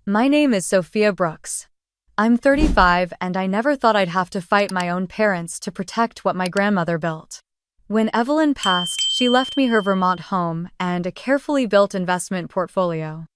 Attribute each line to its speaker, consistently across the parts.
Speaker 1: My name is Sophia Brooks. I'm 35 and I never thought I'd have to fight my own parents to protect what my grandmother built. When Evelyn passed, she left me her Vermont home and a carefully built investment portfolio.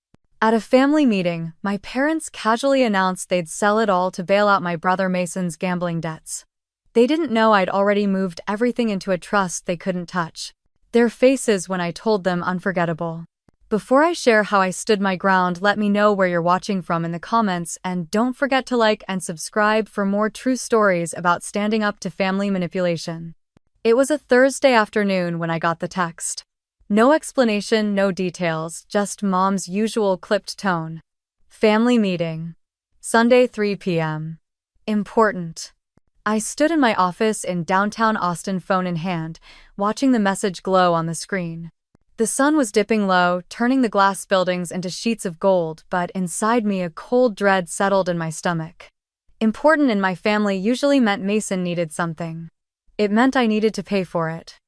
Speaker 1: At a family meeting, my parents casually announced they'd sell it all to bail out my brother Mason's gambling debts. They didn't know I'd already moved everything into a trust they couldn't touch. Their faces when I told them unforgettable. Before I share how I stood my ground, let me know where you're watching from in the comments, and don't forget to like and subscribe for more true stories about standing up to family manipulation. It was a Thursday afternoon when I got the text. No explanation, no details, just Mom's usual clipped tone. Family meeting. Sunday 3 p.m. Important. I stood in my office in downtown Austin, phone in hand, watching the message glow on the screen. The sun was dipping low, turning the glass buildings into sheets of gold, but inside me a cold dread settled in my stomach. Important in my family usually meant Mason needed something. It meant I needed to pay for it.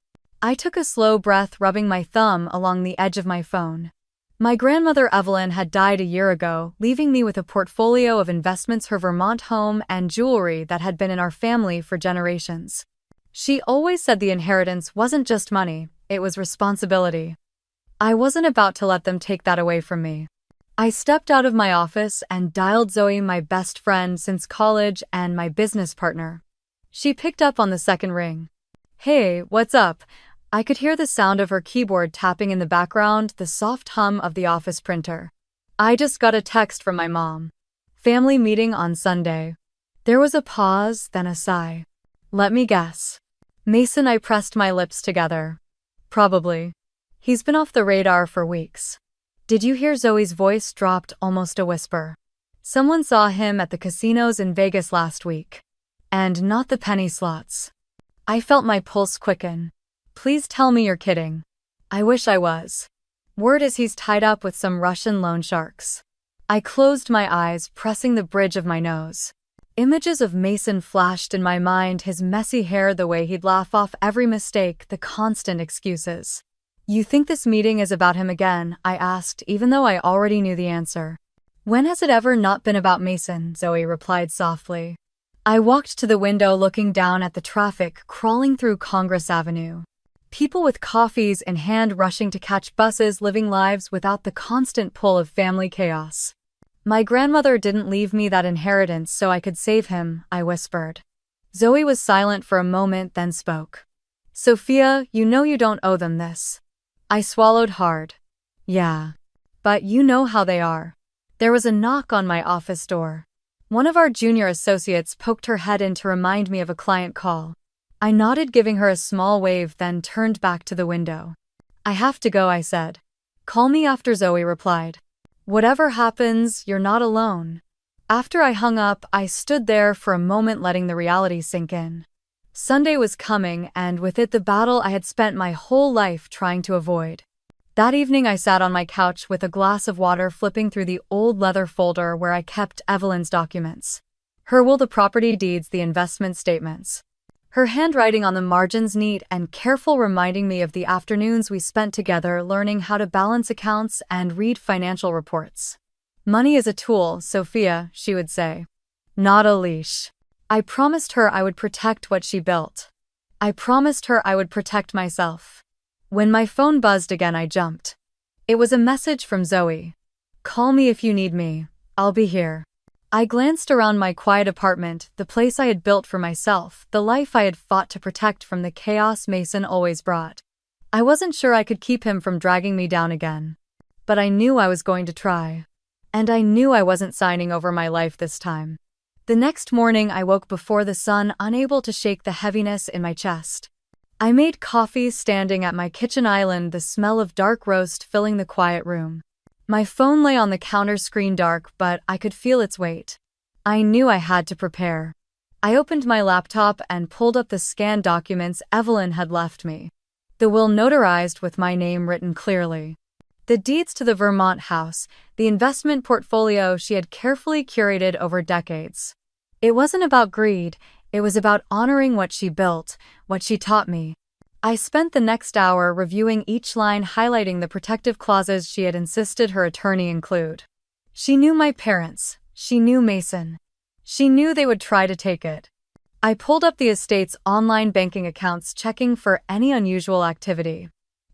Speaker 1: I took a slow breath, rubbing my thumb along the edge of my phone. My grandmother Evelyn had died a year ago, leaving me with a portfolio of investments, her Vermont home, and jewelry that had been in our family for generations. She always said the inheritance wasn't just money, it was responsibility. I wasn't about to let them take that away from me. I stepped out of my office and dialed Zoe, my best friend since college and my business partner. She picked up on the second ring. "Hey, what's up?" I could hear the sound of her keyboard tapping in the background, the soft hum of the office printer. "I just got a text from my mom. Family meeting on Sunday." There was a pause, then a sigh. "Let me guess. Mason." I pressed my lips together. "Probably. He's been off the radar for weeks." "Did you hear?" Zoe's voice dropped, almost a whisper. "Someone saw him at the casinos in Vegas last week. And not the penny slots." I felt my pulse quicken. "Please tell me you're kidding." "I wish I was. Word is he's tied up with some Russian loan sharks." I closed my eyes, pressing the bridge of my nose. Images of Mason flashed in my mind, his messy hair, the way he'd laugh off every mistake, the constant excuses. "You think this meeting is about him again?" I asked, even though I already knew the answer. "When has it ever not been about Mason?" Zoe replied softly. I walked to the window, looking down at the traffic crawling through Congress Avenue. People with coffees in hand rushing to catch buses, living lives without the constant pull of family chaos. "My grandmother didn't leave me that inheritance so I could save him," I whispered. Zoe was silent for a moment, then spoke. "Sophia, you know you don't owe them this." I swallowed hard. "Yeah. But you know how they are." There was a knock on my office door. One of our junior associates poked her head in to remind me of a client call. I nodded, giving her a small wave, then turned back to the window. "I have to go," I said. "Call me after," Zoe replied. "Whatever happens, you're not alone." After I hung up, I stood there for a moment, letting the reality sink in. Sunday was coming, and with it the battle I had spent my whole life trying to avoid. That evening I sat on my couch with a glass of water, flipping through the old leather folder where I kept Evelyn's documents. Her will, the property deeds, the investment statements. Her handwriting on the margins neat and careful, reminding me of the afternoons we spent together learning how to balance accounts and read financial reports. "Money is a tool, Sophia," she would say. "Not a leash." I promised her I would protect what she built. I promised her I would protect myself. When my phone buzzed again, I jumped. It was a message from Zoe. "Call me if you need me. I'll be here." I glanced around my quiet apartment, the place I had built for myself, the life I had fought to protect from the chaos Mason always brought. I wasn't sure I could keep him from dragging me down again. But I knew I was going to try. And I knew I wasn't signing over my life this time. The next morning I woke before the sun, unable to shake the heaviness in my chest. I made coffee, standing at my kitchen island, the smell of dark roast filling the quiet room. My phone lay on the counter, screen dark, but I could feel its weight. I knew I had to prepare. I opened my laptop and pulled up the scanned documents Evelyn had left me. The will, notarized with my name written clearly. The deeds to the Vermont house, the investment portfolio she had carefully curated over decades. It wasn't about greed, it was about honoring what she built, what she taught me. I spent the next hour reviewing each line, highlighting the protective clauses she had insisted her attorney include. She knew my parents. She knew Mason. She knew they would try to take it. I pulled up the estate's online banking accounts, checking for any unusual activity.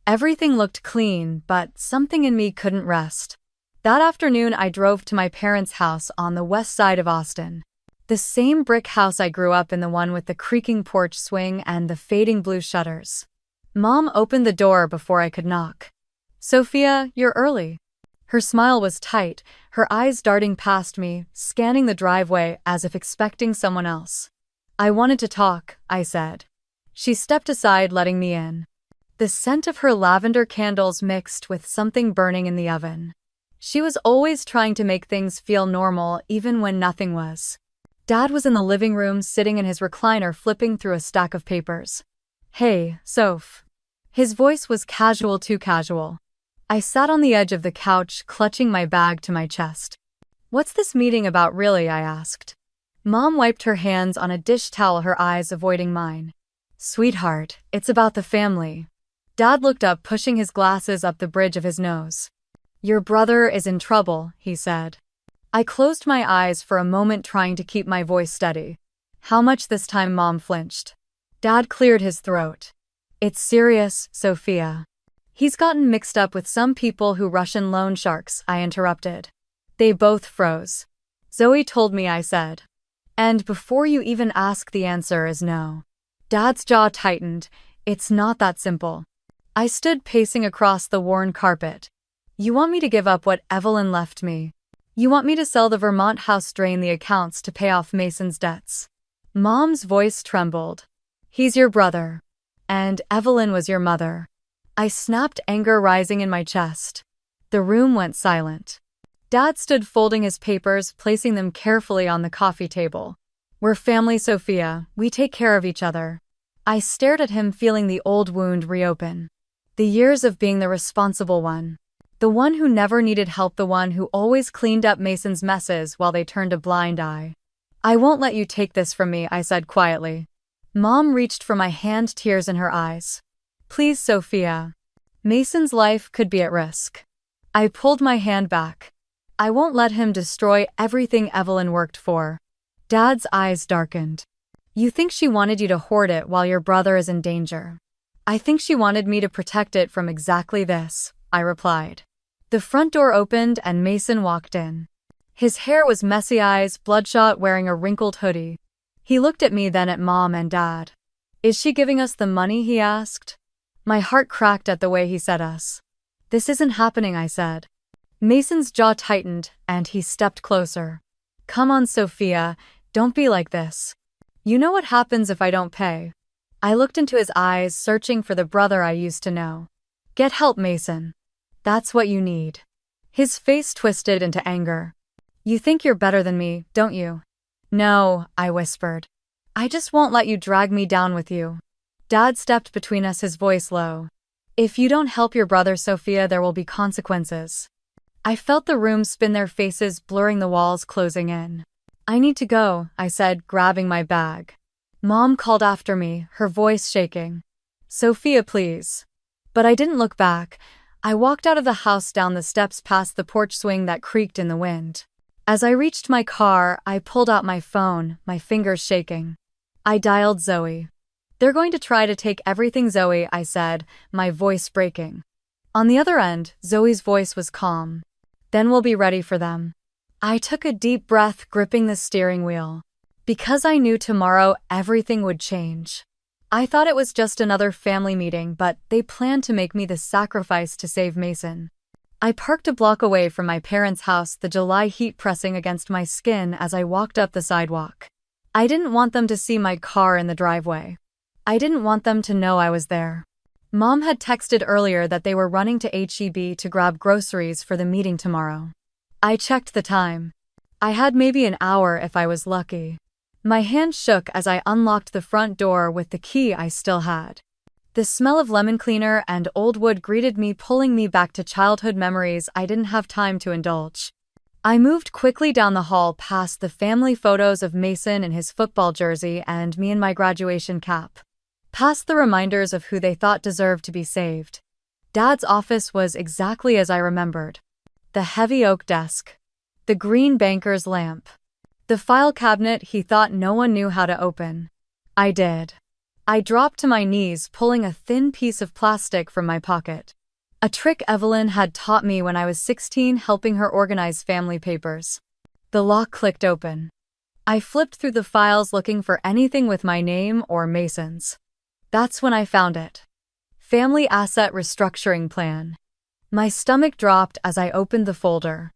Speaker 1: Everything looked clean, but something in me couldn't rest. That afternoon, I drove to my parents' house on the west side of Austin. The same brick house I grew up in, the one with the creaking porch swing and the fading blue shutters. Mom opened the door before I could knock. "Sophia, you're early." Her smile was tight, her eyes darting past me, scanning the driveway as if expecting someone else. "I wanted to talk," I said. She stepped aside, letting me in. The scent of her lavender candles mixed with something burning in the oven. She was always trying to make things feel normal, even when nothing was. Dad was in the living room, sitting in his recliner, flipping through a stack of papers. "Hey, Soph." His voice was casual, too casual. I sat on the edge of the couch, clutching my bag to my chest. "What's this meeting about, really?" I asked. Mom wiped her hands on a dish towel, her eyes avoiding mine. "Sweetheart, it's about the family." Dad looked up, pushing his glasses up the bridge of his nose. "Your brother is in trouble," he said. I closed my eyes for a moment, trying to keep my voice steady. "How much this time?" Mom flinched. Dad cleared his throat. "It's serious, Sophia." "He's gotten mixed up with some people who Russian loan sharks," I interrupted. They both froze. "Zoe told me," I said. "And before you even ask, the answer is no." Dad's jaw tightened. "It's not that simple." I stood pacing across the worn carpet. "You want me to give up what Evelyn left me? You want me to sell the Vermont house, drain the accounts to pay off Mason's debts?" Mom's voice trembled. "He's your brother. And Evelyn was your mother." I snapped, anger rising in my chest. The room went silent. Dad stood folding his papers, placing them carefully on the coffee table. "We're family, Sophia. We take care of each other." I stared at him, feeling the old wound reopen. The years of being the responsible one. The one who never needed help, the one who always cleaned up Mason's messes while they turned a blind eye. "I won't let you take this from me," I said quietly. Mom reached for my hand, tears in her eyes. "Please, Sophia. Mason's life could be at risk." I pulled my hand back. "I won't let him destroy everything Evelyn worked for." Dad's eyes darkened. "You think she wanted you to hoard it while your brother is in danger?" "I think she wanted me to protect it from exactly this," I replied. The front door opened and Mason walked in. His hair was messy, eyes bloodshot, wearing a wrinkled hoodie. He looked at me, then at Mom and Dad. "Is she giving us the money?" he asked. My heart cracked at the way he said us. "This isn't happening," I said. Mason's jaw tightened, and he stepped closer. "Come on, Sophia, don't be like this. You know what happens if I don't pay." I looked into his eyes, searching for the brother I used to know. "Get help, Mason. That's what you need." His face twisted into anger. "You think you're better than me, don't you?" "No," I whispered. "I just won't let you drag me down with you." Dad stepped between us, his voice low. "If you don't help your brother, Sophia, there will be consequences." I felt the room spin, their faces blurring, the walls closing in. "I need to go," I said, grabbing my bag. Mom called after me, her voice shaking. "Sophia, please." But I didn't look back. I walked out of the house, down the steps, past the porch swing that creaked in the wind. As I reached my car, I pulled out my phone, my fingers shaking. I dialed Zoe. "They're going to try to take everything, Zoe," I said, my voice breaking. On the other end, Zoe's voice was calm. "Then we'll be ready for them." I took a deep breath, gripping the steering wheel. Because I knew tomorrow everything would change. I thought it was just another family meeting, but they planned to make me the sacrifice to save Mason. I parked a block away from my parents' house, the July heat pressing against my skin as I walked up the sidewalk. I didn't want them to see my car in the driveway. I didn't want them to know I was there. Mom had texted earlier that they were running to H-E-B to grab groceries for the meeting tomorrow. I checked the time. I had maybe an hour if I was lucky. My hand shook as I unlocked the front door with the key I still had. The smell of lemon cleaner and old wood greeted me, pulling me back to childhood memories I didn't have time to indulge. I moved quickly down the hall, past the family photos of Mason in his football jersey and me in my graduation cap. Past the reminders of who they thought deserved to be saved. Dad's office was exactly as I remembered. The heavy oak desk. The green banker's lamp. The file cabinet he thought no one knew how to open. I did. I dropped to my knees, pulling a thin piece of plastic from my pocket. A trick Evelyn had taught me when I was 16, helping her organize family papers. The lock clicked open. I flipped through the files looking for anything with my name or Mason's. That's when I found it. Family Asset Restructuring Plan. My stomach dropped as I opened the folder.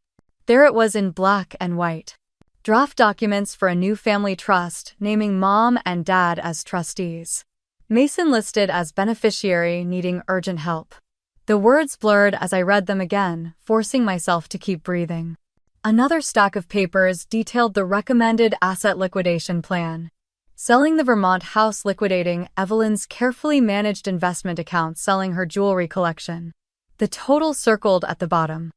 Speaker 1: There it was in black and white. Draft documents for a new family trust, naming Mom and Dad as trustees. Mason listed as beneficiary, needing urgent help. The words blurred as I read them again, forcing myself to keep breathing. Another stack of papers detailed the recommended asset liquidation plan. Selling the Vermont house, liquidating Evelyn's carefully managed investment account, selling her jewelry collection. The total circled at the bottom.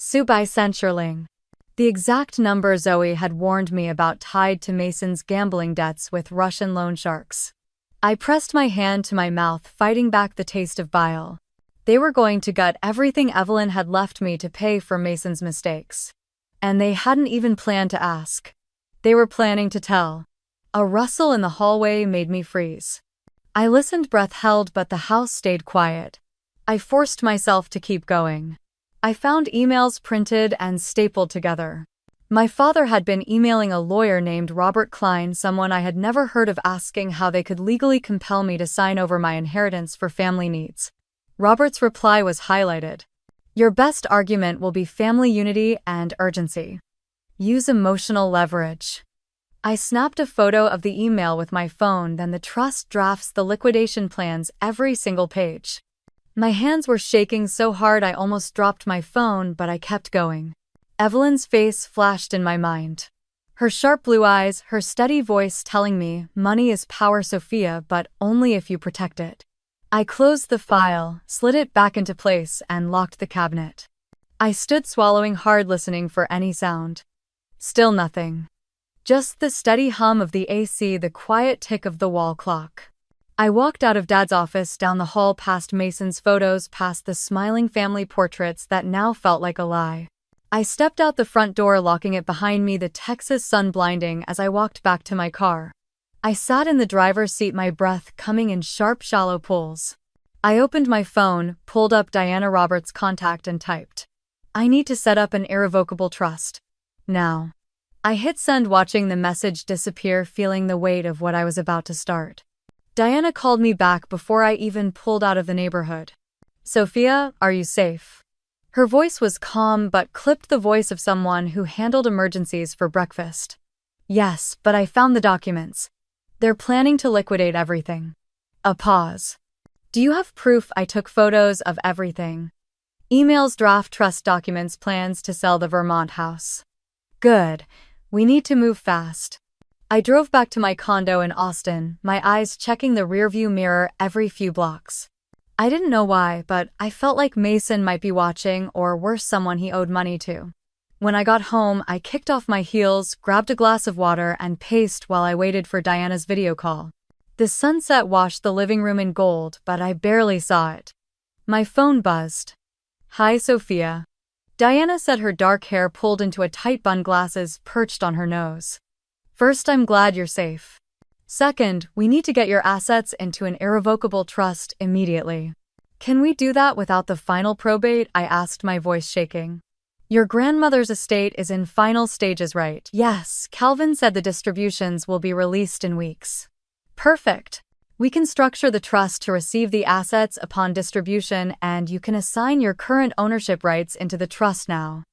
Speaker 1: Sue by Centurling. The exact number Zoe had warned me about, tied to Mason's gambling debts with Russian loan sharks. I pressed my hand to my mouth, fighting back the taste of bile. They were going to gut everything Evelyn had left me to pay for Mason's mistakes. And they hadn't even planned to ask. They were planning to tell. A rustle in the hallway made me freeze. I listened, breath held, but the house stayed quiet. I forced myself to keep going. I found emails printed and stapled together. My father had been emailing a lawyer named Robert Klein, someone I had never heard of, asking how they could legally compel me to sign over my inheritance for family needs. Robert's reply was highlighted. Your best argument will be family unity and urgency. Use emotional leverage. I snapped a photo of the email with my phone, then the trust drafts, the liquidation plans, every single page. My hands were shaking so hard I almost dropped my phone, but I kept going. Evelyn's face flashed in my mind. Her sharp blue eyes, her steady voice telling me, money is power, Sophia, but only if you protect it. I closed the file, slid it back into place, and locked the cabinet. I stood swallowing hard, listening for any sound. Still nothing. Just the steady hum of the AC, the quiet tick of the wall clock. I walked out of Dad's office, down the hall, past Mason's photos, past the smiling family portraits that now felt like a lie. I stepped out the front door, locking it behind me, the Texas sun blinding as I walked back to my car. I sat in the driver's seat, my breath coming in sharp, shallow pulls. I opened my phone, pulled up Diana Roberts' contact, and typed, I need to set up an irrevocable trust. Now. I hit send, watching the message disappear, feeling the weight of what I was about to start. Diana called me back before I even pulled out of the neighborhood. Sophia, are you safe? Her voice was calm but clipped, the voice of someone who handled emergencies for breakfast. Yes, but I found the documents. They're planning to liquidate everything. A pause. Do you have proof? I took photos of everything. Emails, draft trust documents, plans to sell the Vermont house. Good. We need to move fast. I drove back to my condo in Austin, my eyes checking the rearview mirror every few blocks. I didn't know why, but I felt like Mason might be watching, or worse, someone he owed money to. When I got home, I kicked off my heels, grabbed a glass of water, and paced while I waited for Diana's video call. The sunset washed the living room in gold, but I barely saw it. My phone buzzed. Hi, Sophia. Diana said, her dark hair pulled into a tight bun, glasses perched on her nose. First, I'm glad you're safe. Second, we need to get your assets into an irrevocable trust immediately. Can we do that without the final probate? I asked, my voice shaking. Your grandmother's estate is in final stages, right? Yes, Calvin said the distributions will be released in weeks. Perfect. We can structure the trust to receive the assets upon distribution, and you can assign your current ownership rights into the trust now.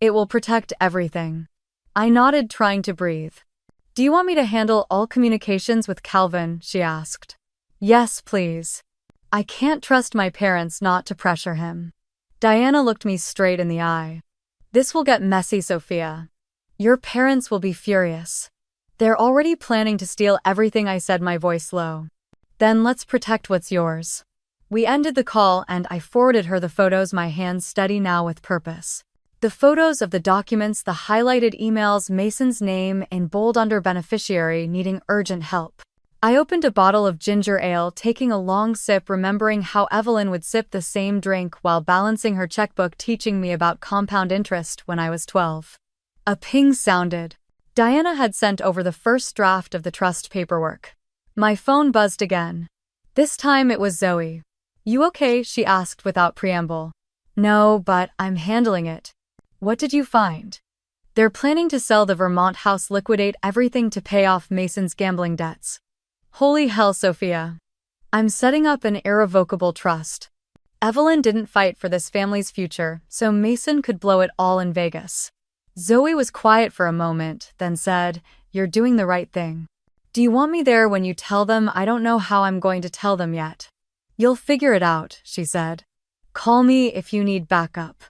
Speaker 1: It will protect everything. I nodded, trying to breathe. Do you want me to handle all communications with Calvin? She asked. Yes, please. I can't trust my parents not to pressure him. Diana looked me straight in the eye. This will get messy, Sophia. Your parents will be furious. They're already planning to steal everything, I said, my voice low. Then let's protect what's yours. We ended the call and I forwarded her the photos, my hands steady now with purpose. The photos of the documents, the highlighted emails, Mason's name in bold under beneficiary, needing urgent help. I opened a bottle of ginger ale, taking a long sip, remembering how Evelyn would sip the same drink while balancing her checkbook, teaching me about compound interest when I was 12. A ping sounded. Diana had sent over the first draft of the trust paperwork. My phone buzzed again. This time it was Zoe. "You okay?" she asked without preamble. "No, but I'm handling it." "What did you find?" "They're planning to sell the Vermont house, liquidate everything to pay off Mason's gambling debts." "Holy hell, Sophia. I'm setting up an irrevocable trust." Evelyn didn't fight for this family's future, so Mason could blow it all in Vegas. Zoe was quiet for a moment, then said, "You're doing the right thing." "Do you want me there when you tell them?" "I don't know how I'm going to tell them yet." "You'll figure it out," she said. "Call me if you need backup."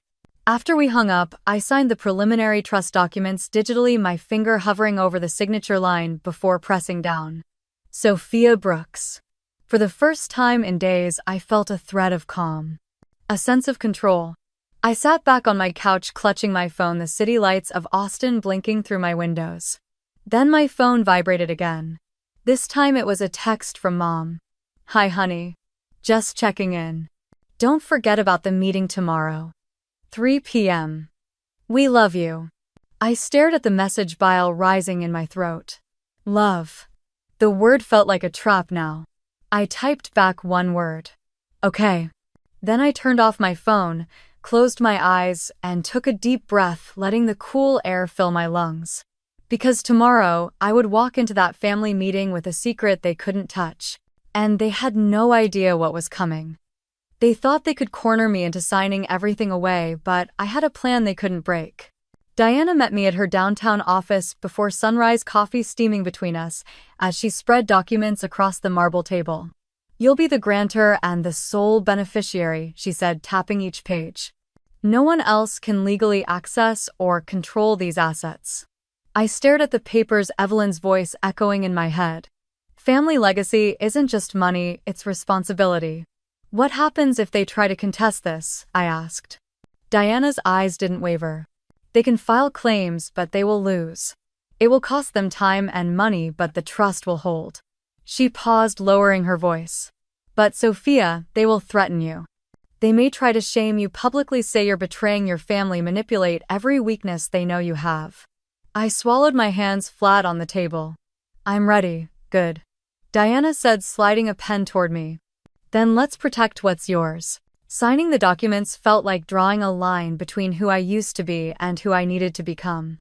Speaker 1: After we hung up, I signed the preliminary trust documents digitally, my finger hovering over the signature line before pressing down. Sophia Brooks. For the first time in days, I felt a thread of calm. A sense of control. I sat back on my couch clutching my phone, the city lights of Austin blinking through my windows. Then my phone vibrated again. This time it was a text from Mom. "Hi honey. Just checking in. Don't forget about the meeting tomorrow. 3 p.m. We love you." I stared at the message, bile rising in my throat. Love. The word felt like a trap now. I typed back one word. "Okay." Then I turned off my phone, closed my eyes, and took a deep breath, letting the cool air fill my lungs. Because tomorrow, I would walk into that family meeting with a secret they couldn't touch. And they had no idea what was coming. They thought they could corner me into signing everything away, but I had a plan they couldn't break. Diana met me at her downtown office before sunrise, coffee steaming between us, as she spread documents across the marble table. "You'll be the grantor and the sole beneficiary," she said, tapping each page. "No one else can legally access or control these assets." I stared at the papers, Evelyn's voice echoing in my head. "Family legacy isn't just money, it's responsibility." "What happens if they try to contest this?" I asked. Diana's eyes didn't waver. "They can file claims, but they will lose. It will cost them time and money, but the trust will hold." She paused, lowering her voice. "But Sophia, they will threaten you. They may try to shame you publicly, say you're betraying your family, manipulate every weakness they know you have." I swallowed, my hands flat on the table. "I'm ready." "Good," Diana said, sliding a pen toward me. "Then let's protect what's yours." Signing the documents felt like drawing a line between who I used to be and who I needed to become.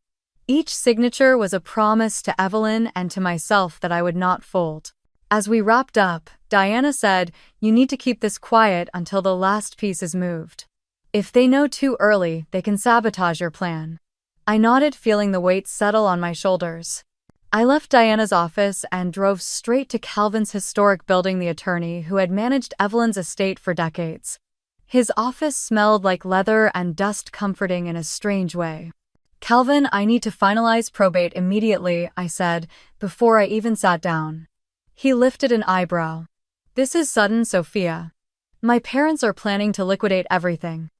Speaker 1: Each signature was a promise to Evelyn and to myself that I would not fold. As we wrapped up, Diana said, "You need to keep this quiet until the last piece is moved. If they know too early, they can sabotage your plan." I nodded, feeling the weight settle on my shoulders. I left Diana's office and drove straight to Calvin's historic building, the attorney who had managed Evelyn's estate for decades. His office smelled like leather and dust, comforting in a strange way. "Calvin, I need to finalize probate immediately," I said, before I even sat down. He lifted an eyebrow. "This is sudden, Sophia. My parents are planning to liquidate everything.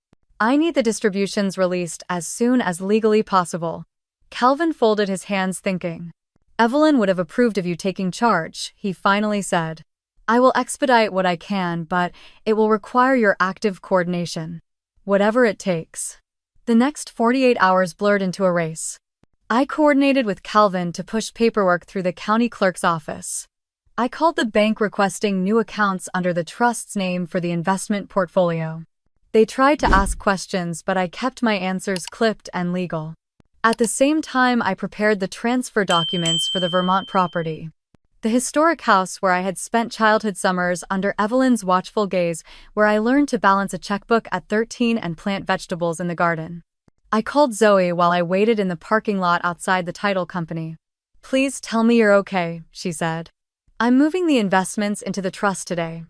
Speaker 1: I need the distributions released as soon as legally possible." Calvin folded his hands, thinking. "Evelyn would have approved of you taking charge," he finally said. "I will expedite what I can, but it will require your active coordination. Whatever it takes." The next 48 hours blurred into a race. I coordinated with Calvin to push paperwork through the county clerk's office. I called the bank requesting new accounts under the trust's name for the investment portfolio. They tried to ask questions, but I kept my answers clipped and legal. At the same time, I prepared the transfer documents for the Vermont property. The historic house where I had spent childhood summers under Evelyn's watchful gaze, where I learned to balance a checkbook at 13 and plant vegetables in the garden. I called Zoe while I waited in the parking lot outside the title company. "Please tell me you're okay," she said. "I'm moving the investments into the trust today,"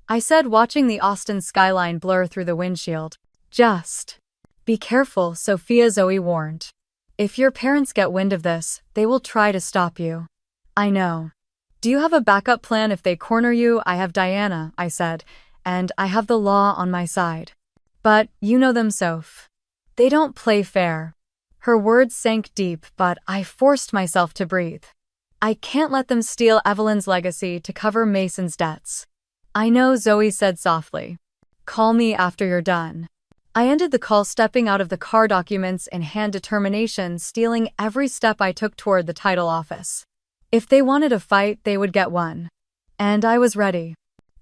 Speaker 1: I said, watching the Austin skyline blur through the windshield. "Just be careful," Sophia, Zoe warned. "If your parents get wind of this, they will try to stop you." "I know. Do you have a backup plan if they corner you?" "I have Diana," I said, "and I have the law on my side." "But you know them, Soph. They don't play fair." Her words sank deep, but I forced myself to breathe. "I can't let them steal Evelyn's legacy to cover Mason's debts." "I know," Zoe said softly. "Call me after you're done." I ended the call stepping out of the car, documents in hand, determination stealing every step I took toward the title office. If they wanted a fight, they would get one. And I was ready.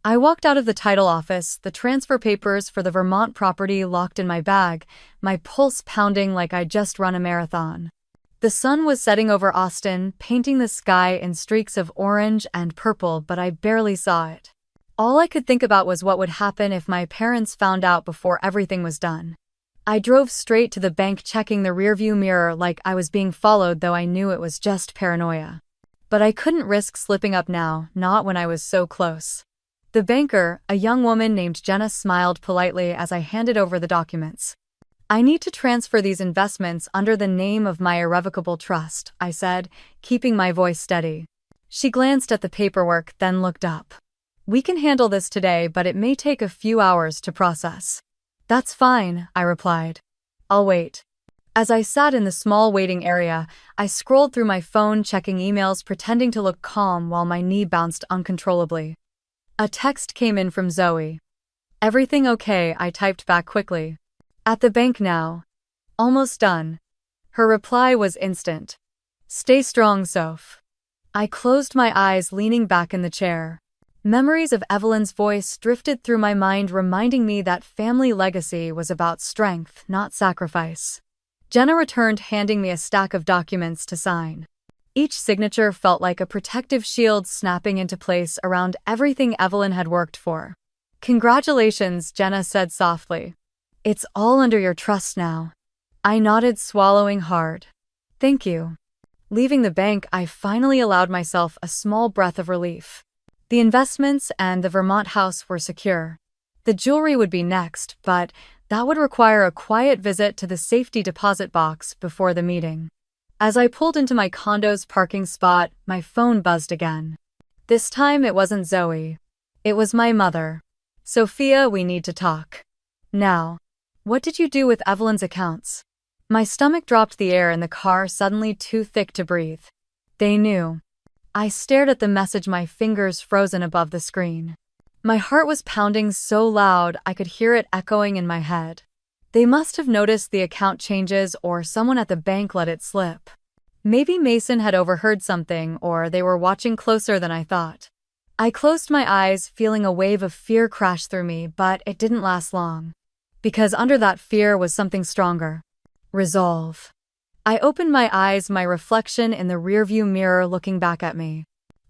Speaker 1: I walked out of the title office, the transfer papers for the Vermont property locked in my bag, my pulse pounding like I'd just run a marathon. The sun was setting over Austin, painting the sky in streaks of orange and purple, but I barely saw it. All I could think about was what would happen if my parents found out before everything was done. I drove straight to the bank, checking the rearview mirror like I was being followed, though I knew it was just paranoia. But I couldn't risk slipping up now, not when I was so close. The banker, a young woman named Jenna, smiled politely as I handed over the documents. I need to transfer these investments under the name of my irrevocable trust, I said, keeping my voice steady. She glanced at the paperwork, then looked up. We can handle this today, but it may take a few hours to process. That's fine, I replied. I'll wait. As I sat in the small waiting area, I scrolled through my phone, checking emails, pretending to look calm while my knee bounced uncontrollably. A text came in from Zoe. Everything okay? I typed back quickly. At the bank now. Almost done. Her reply was instant. Stay strong, Soph. I closed my eyes, leaning back in the chair. Memories of Evelyn's voice drifted through my mind, reminding me that family legacy was about strength, not sacrifice. Jenna returned, handing me a stack of documents to sign. Each signature felt like a protective shield snapping into place around everything Evelyn had worked for. Congratulations, Jenna said softly. It's all under your trust now. I nodded, swallowing hard. Thank you. Leaving the bank, I finally allowed myself a small breath of relief. The investments and the Vermont house were secure. The jewelry would be next, but that would require a quiet visit to the safety deposit box before the meeting. As I pulled into my condo's parking spot, my phone buzzed again. This time it wasn't Zoe. It was my mother. Sophia, we need to talk. Now. What did you do with Evelyn's accounts? My stomach dropped, the air in the car suddenly too thick to breathe. They knew. I stared at the message, my fingers frozen above the screen. My heart was pounding so loud I could hear it echoing in my head. They must have noticed the account changes, or someone at the bank let it slip. Maybe Mason had overheard something, or they were watching closer than I thought. I closed my eyes, feeling a wave of fear crash through me, but it didn't last long. Because under that fear was something stronger. Resolve. I opened my eyes, my reflection in the rearview mirror looking back at me.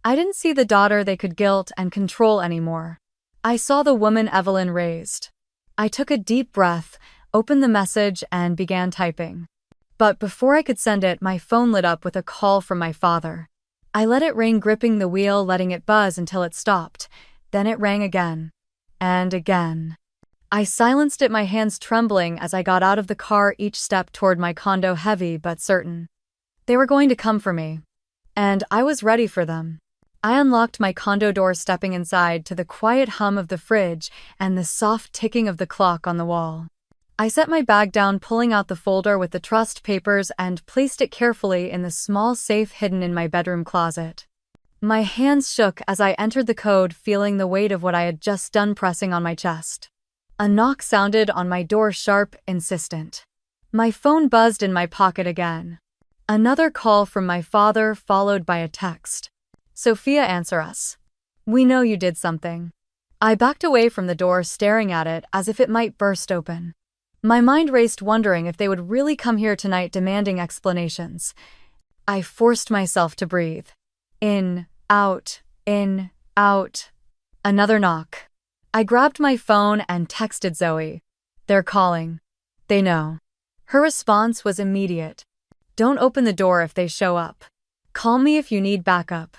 Speaker 1: I didn't see the daughter they could guilt and control anymore. I saw the woman Evelyn raised. I took a deep breath, opened the message, and began typing. But before I could send it, my phone lit up with a call from my father. I let it ring, gripping the wheel, letting it buzz until it stopped. Then it rang again. And again. I silenced it, my hands trembling as I got out of the car, each step toward my condo heavy but certain. They were going to come for me. And I was ready for them. I unlocked my condo door, stepping inside to the quiet hum of the fridge and the soft ticking of the clock on the wall. I set my bag down, pulling out the folder with the trust papers, and placed it carefully in the small safe hidden in my bedroom closet. My hands shook as I entered the code, feeling the weight of what I had just done pressing on my chest. A knock sounded on my door, sharp, insistent. My phone buzzed in my pocket again. Another call from my father, followed by a text. Sophia, answer us. We know you did something. I backed away from the door, staring at it as if it might burst open. My mind raced, wondering if they would really come here tonight, demanding explanations. I forced myself to breathe. In, out, in, out. Another knock. I grabbed my phone and texted Zoe. They're calling. They know. Her response was immediate. Don't open the door if they show up. Call me if you need backup.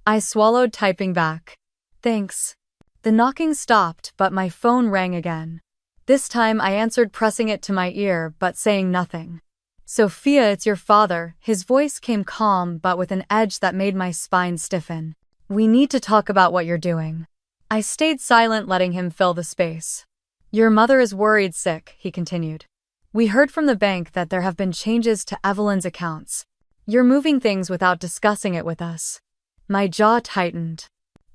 Speaker 1: I swallowed, typing back. Thanks. The knocking stopped, but my phone rang again. This time I answered, pressing it to my ear but saying nothing. Sophia, it's your father. His voice came calm but with an edge that made my spine stiffen. We need to talk about what you're doing. I stayed silent, letting him fill the space. Your mother is worried sick, he continued. We heard from the bank that there have been changes to Evelyn's accounts. You're moving things without discussing it with us. My jaw tightened.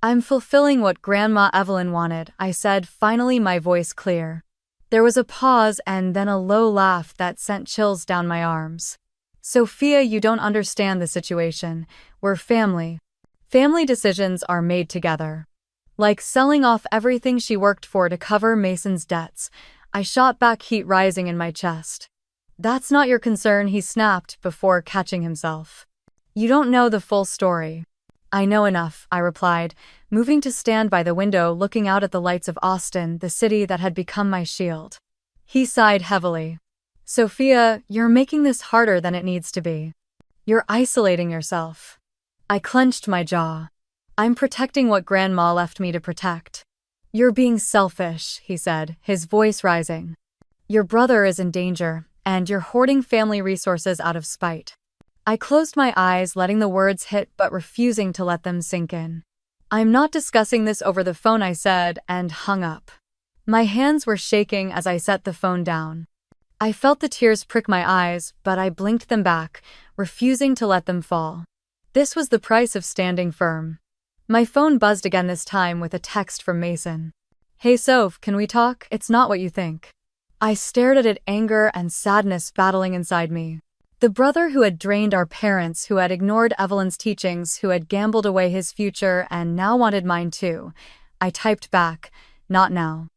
Speaker 1: I'm fulfilling what Grandma Evelyn wanted, I said, finally, my voice clear. There was a pause and then a low laugh that sent chills down my arms. Sophia, you don't understand the situation. We're family. Family decisions are made together. Like selling off everything she worked for to cover Mason's debts. I shot back, heat rising in my chest. That's not your concern, he snapped before catching himself. You don't know the full story. I know enough, I replied, moving to stand by the window looking out at the lights of Austin, the city that had become my shield. He sighed heavily. Sophia, you're making this harder than it needs to be. You're isolating yourself. I clenched my jaw. I'm protecting what Grandma left me to protect. You're being selfish, he said, his voice rising. Your brother is in danger, and you're hoarding family resources out of spite. I closed my eyes, letting the words hit but refusing to let them sink in. I'm not discussing this over the phone, I said, and hung up. My hands were shaking as I set the phone down. I felt the tears prick my eyes, but I blinked them back, refusing to let them fall. This was the price of standing firm. My phone buzzed again, this time with a text from Mason. Hey Soph, can we talk? It's not what you think. I stared at it, anger and sadness battling inside me. The brother who had drained our parents, who had ignored Evelyn's teachings, who had gambled away his future and now wanted mine too. I typed back, not now.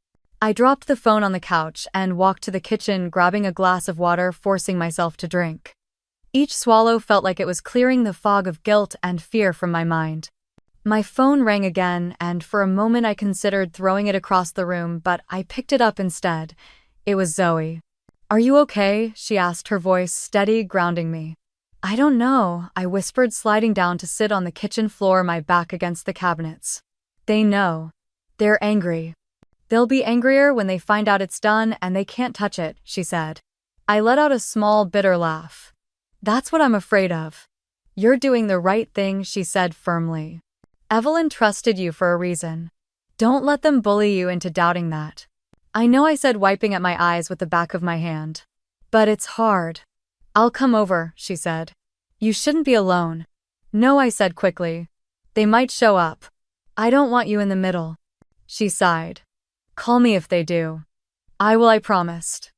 Speaker 1: I dropped the phone on the couch and walked to the kitchen, grabbing a glass of water, forcing myself to drink. Each swallow felt like it was clearing the fog of guilt and fear from my mind. My phone rang again, and for a moment I considered throwing it across the room, but I picked it up instead. It was Zoe. Are you okay? She asked, her voice steady, grounding me. I don't know, I whispered, sliding down to sit on the kitchen floor, my back against the cabinets. They know. They're angry. They'll be angrier when they find out it's done and they can't touch it, she said. I let out a small, bitter laugh. That's what I'm afraid of. You're doing the right thing, she said firmly. Evelyn trusted you for a reason. Don't let them bully you into doubting that. I know, I said, wiping at my eyes with the back of my hand. But it's hard. I'll come over, she said. You shouldn't be alone. No, I said quickly. They might show up. I don't want you in the middle. She sighed. Call me if they do. I will, I promised.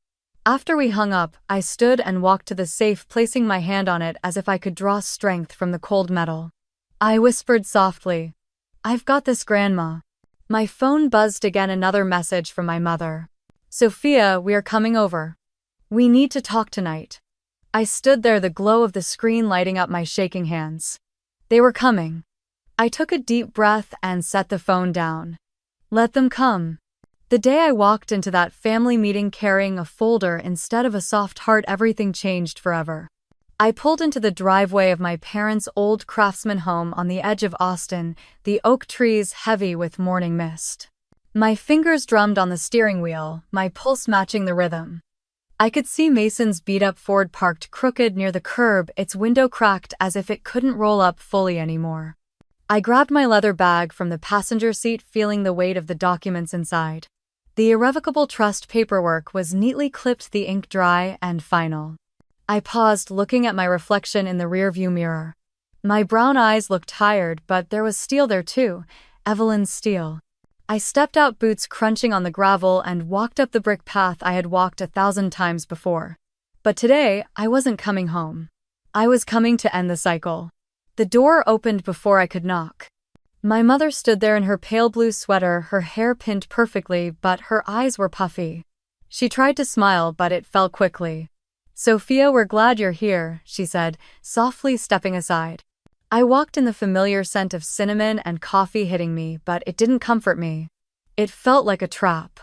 Speaker 1: After we hung up, I stood and walked to the safe, placing my hand on it as if I could draw strength from the cold metal. I whispered softly, I've got this, Grandma. My phone buzzed again, another message from my mother. Sophia, we are coming over. We need to talk tonight. I stood there, the glow of the screen lighting up my shaking hands. They were coming. I took a deep breath and set the phone down. Let them come. The day I walked into that family meeting carrying a folder instead of a soft heart, everything changed forever. I pulled into the driveway of my parents' old craftsman home on the edge of Austin, the oak trees heavy with morning mist. My fingers drummed on the steering wheel, my pulse matching the rhythm. I could see Mason's beat-up Ford parked crooked near the curb, its window cracked as if it couldn't roll up fully anymore. I grabbed my leather bag from the passenger seat, feeling the weight of the documents inside. The irrevocable trust paperwork was neatly clipped, the ink dry and final. I paused, looking at my reflection in the rearview mirror. My brown eyes looked tired, but there was steel there too, Evelyn's steel. I stepped out, boots crunching on the gravel, and walked up the brick path I had walked 1,000 times before. But today, I wasn't coming home. I was coming to end the cycle. The door opened before I could knock. My mother stood there in her pale blue sweater, her hair pinned perfectly, but her eyes were puffy. She tried to smile, but it fell quickly. Sophia, we're glad you're here, she said, softly stepping aside. I walked in, the familiar scent of cinnamon and coffee hitting me, but it didn't comfort me. It felt like a trap.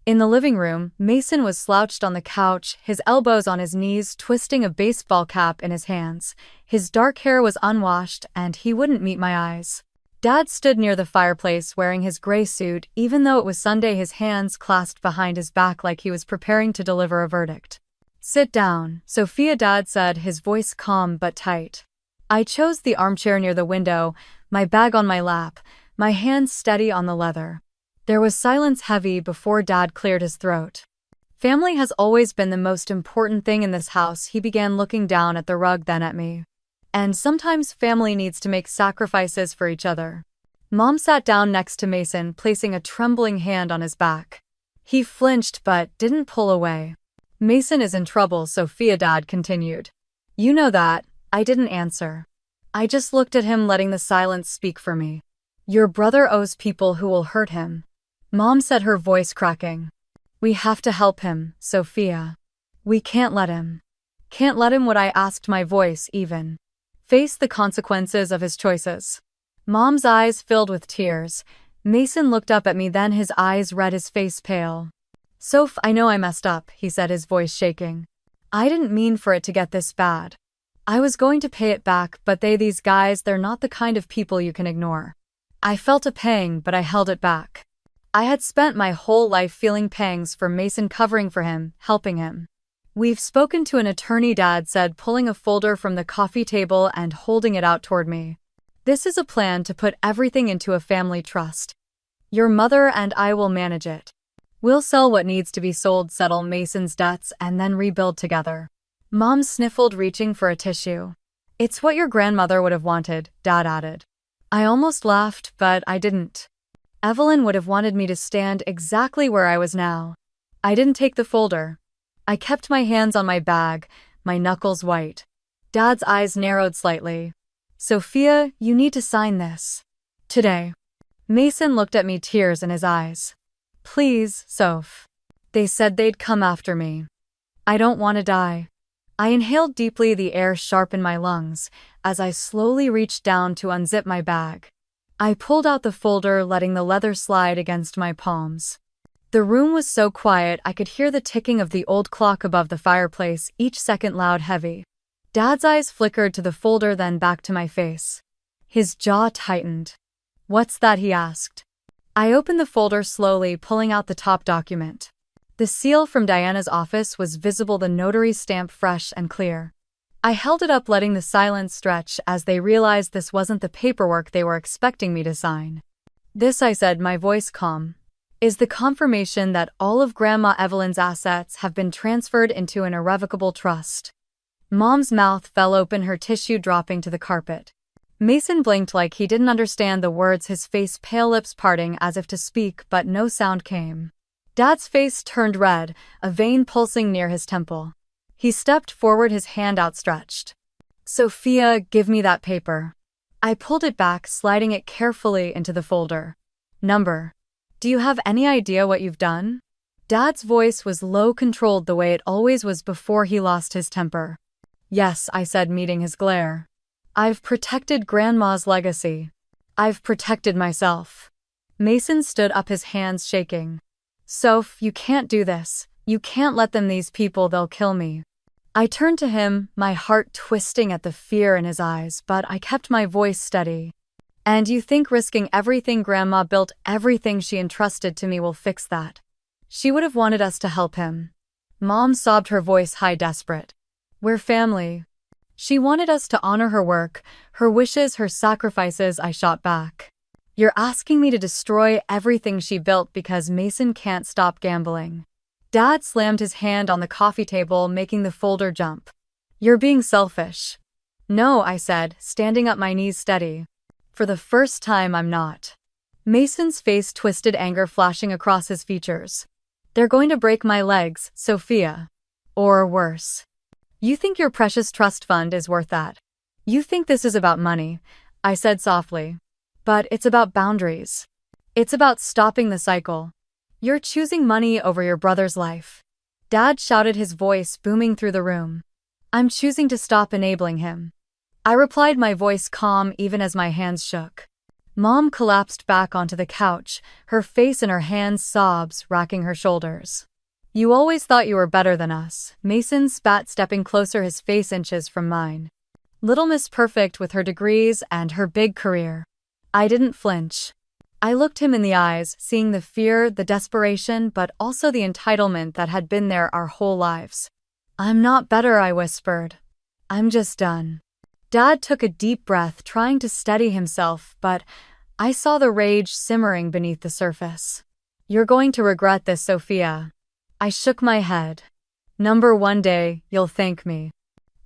Speaker 1: In the living room, Mason was slouched on the couch, his elbows on his knees, twisting a baseball cap in his hands. His dark hair was unwashed, and he wouldn't meet my eyes. Dad stood near the fireplace wearing his gray suit, even though it was Sunday, his hands clasped behind his back like he was preparing to deliver a verdict. Sit down, Sophia, Dad said, his voice calm but tight. I chose the armchair near the window, my bag on my lap, my hands steady on the leather. There was silence, heavy, before Dad cleared his throat. Family has always been the most important thing in this house, he began, looking down at the rug, then at me. And sometimes family needs to make sacrifices for each other. Mom sat down next to Mason, placing a trembling hand on his back. He flinched but didn't pull away. Mason is in trouble, Sophia, Dad continued. You know that. I didn't answer. I just looked at him, letting the silence speak for me. Your brother owes people who will hurt him. Mom said, her voice cracking. We have to help him, Sophia. We can't let him. Can't let him, what I asked, my voice even. Face the consequences of his choices. Mom's eyes filled with tears. Mason looked up at me, then his eyes red, his face pale. Soph, I know I messed up, he said, his voice shaking. I didn't mean for it to get this bad. I was going to pay it back, but these guys, they're not the kind of people you can ignore. I felt a pang, but I held it back. I had spent my whole life feeling pangs for Mason, covering for him, helping him. We've spoken to an attorney, Dad said, pulling a folder from the coffee table and holding it out toward me. This is a plan to put everything into a family trust. Your mother and I will manage it. We'll sell what needs to be sold, settle Mason's debts, and then rebuild together. Mom sniffled, reaching for a tissue. It's what your grandmother would have wanted, Dad added. I almost laughed, but I didn't. Evelyn would have wanted me to stand exactly where I was now. I didn't take the folder. I kept my hands on my bag, my knuckles white. Dad's eyes narrowed slightly. Sophia, you need to sign this. Today. Mason looked at me, tears in his eyes. Please, Soph. They said they'd come after me. I don't want to die. I inhaled deeply, the air sharp in my lungs, as I slowly reached down to unzip my bag. I pulled out the folder, letting the leather slide against my palms. The room was so quiet I could hear the ticking of the old clock above the fireplace, each second loud, heavy. Dad's eyes flickered to the folder, then back to my face. His jaw tightened. What's that? He asked. I opened the folder slowly, pulling out the top document. The seal from Diana's office was visible, the notary's stamp fresh and clear. I held it up, letting the silence stretch as they realized this wasn't the paperwork they were expecting me to sign. This, I said, my voice calm, is the confirmation that all of Grandma Evelyn's assets have been transferred into an irrevocable trust. Mom's mouth fell open, her tissue dropping to the carpet. Mason blinked like he didn't understand the words, his face pale, lips parting as if to speak, but no sound came. Dad's face turned red, a vein pulsing near his temple. He stepped forward, his hand outstretched. Sophia, give me that paper. I pulled it back, sliding it carefully into the folder. Number. Do you have any idea what you've done? Dad's voice was low, controlled the way it always was before he lost his temper. Yes, I said, meeting his glare. I've protected Grandma's legacy. I've protected myself. Mason stood up, his hands shaking. Soph, you can't do this. You can't let them, these people, they'll kill me. I turned to him, my heart twisting at the fear in his eyes, but I kept my voice steady. And you think risking everything Grandma built, everything she entrusted to me, will fix that? She would have wanted us to help him. Mom sobbed, her voice high, desperate. We're family. She wanted us to honor her work, her wishes, her sacrifices. I shot back. You're asking me to destroy everything she built because Mason can't stop gambling. Dad slammed his hand on the coffee table, making the folder jump. You're being selfish. No, I said, standing up, my knees steady. For the first time, I'm not. Mason's face twisted, anger flashing across his features. They're going to break my legs, Sophia. Or worse. You think your precious trust fund is worth that? You think this is about money, I said softly. But it's about boundaries. It's about stopping the cycle. You're choosing money over your brother's life. Dad shouted, his voice booming through the room. I'm choosing to stop enabling him. I replied, my voice calm even as my hands shook. Mom collapsed back onto the couch, her face in her hands, sobs racking her shoulders. You always thought you were better than us, Mason spat, stepping closer, his face inches from mine. Little Miss Perfect with her degrees and her big career. I didn't flinch. I looked him in the eyes, seeing the fear, the desperation, but also the entitlement that had been there our whole lives. I'm not better, I whispered. I'm just done. Dad took a deep breath, trying to steady himself, but I saw the rage simmering beneath the surface. You're going to regret this, Sophia. I shook my head. One day, you'll thank me.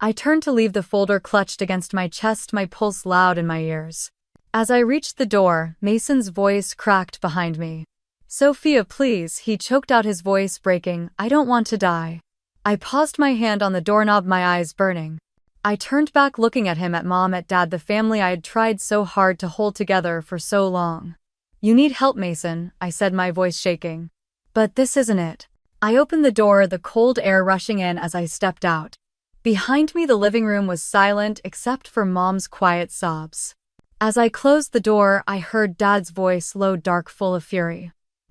Speaker 1: I turned to leave, the folder clutched against my chest, my pulse loud in my ears. As I reached the door, Mason's voice cracked behind me. Sophia, please, he choked out, his voice breaking. I don't want to die. I paused, my hand on the doorknob, my eyes burning. I turned back, looking at him, at Mom, at Dad, the family I had tried so hard to hold together for so long. You need help, Mason, I said, my voice shaking. But this isn't it. I opened the door, the cold air rushing in as I stepped out. Behind me, the living room was silent except for Mom's quiet sobs. As I closed the door, I heard Dad's voice, low, dark, full of fury.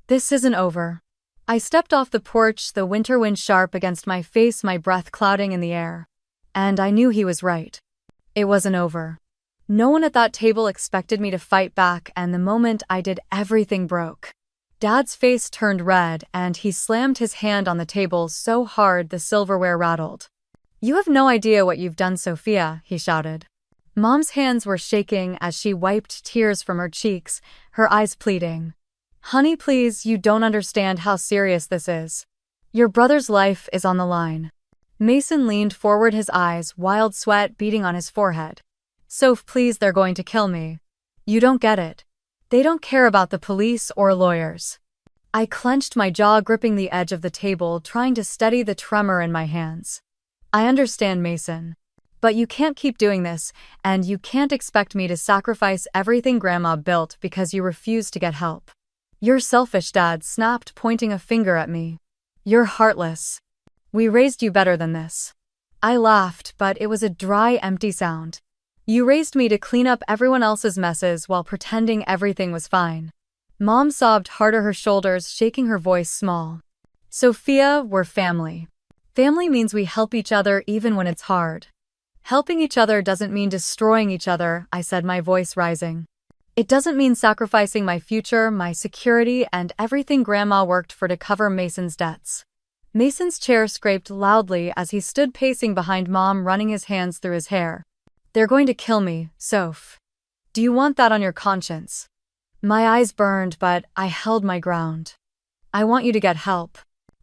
Speaker 1: This isn't over. I stepped off the porch, the winter wind sharp against my face, my breath clouding in the air. And I knew he was right. It wasn't over. No one at that table expected me to fight back, and the moment I did, everything broke. Dad's face turned red, and he slammed his hand on the table so hard the silverware rattled. You have no idea what you've done, Sophia, he shouted. Mom's hands were shaking as she wiped tears from her cheeks, her eyes pleading. Honey, please, you don't understand how serious this is. Your brother's life is on the line. Mason leaned forward, his eyes, wild sweat beading on his forehead. Soph, please, they're going to kill me. You don't get it. They don't care about the police or lawyers. I clenched my jaw, gripping the edge of the table, trying to steady the tremor in my hands. I understand, Mason. But you can't keep doing this, and you can't expect me to sacrifice everything Grandma built because you refuse to get help. You're selfish, Dad snapped, pointing a finger at me. You're heartless. We raised you better than this. I laughed, but it was a dry, empty sound. You raised me to clean up everyone else's messes while pretending everything was fine. Mom sobbed harder, her shoulders shaking, her voice small. Sophia, we're family. Family means we help each other even when it's hard. Helping each other doesn't mean destroying each other, I said, my voice rising. It doesn't mean sacrificing my future, my security, and everything Grandma worked for to cover Mason's debts. Mason's chair scraped loudly as he stood pacing behind Mom, running his hands through his hair. They're going to kill me, Soph. Do you want that on your conscience? My eyes burned, but I held my ground. I want you to get help.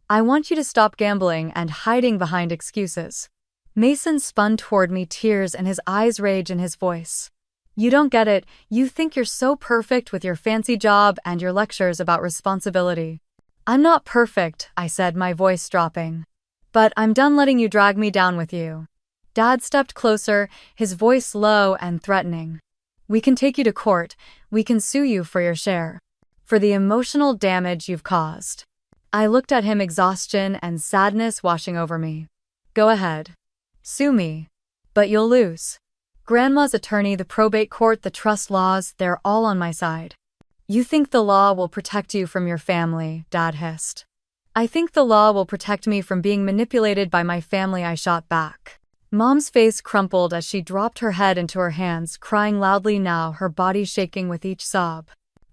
Speaker 1: I want you to stop gambling and hiding behind excuses. Mason spun toward me, tears in his eyes, rage in his voice. You don't get it. You think you're so perfect with your fancy job and your lectures about responsibility. I'm not perfect, I said, my voice dropping. But I'm done letting you drag me down with you. Dad stepped closer, his voice low and threatening. We can take you to court. We can sue you for your share. For the emotional damage you've caused. I looked at him, exhaustion and sadness washing over me. Go ahead. Sue me. But you'll lose. Grandma's attorney, the probate court, the trust laws, they're all on my side. You think the law will protect you from your family, Dad hissed. I think the law will protect me from being manipulated by my family, I shot back. Mom's face crumpled as she dropped her head into her hands, crying loudly now, her body shaking with each sob.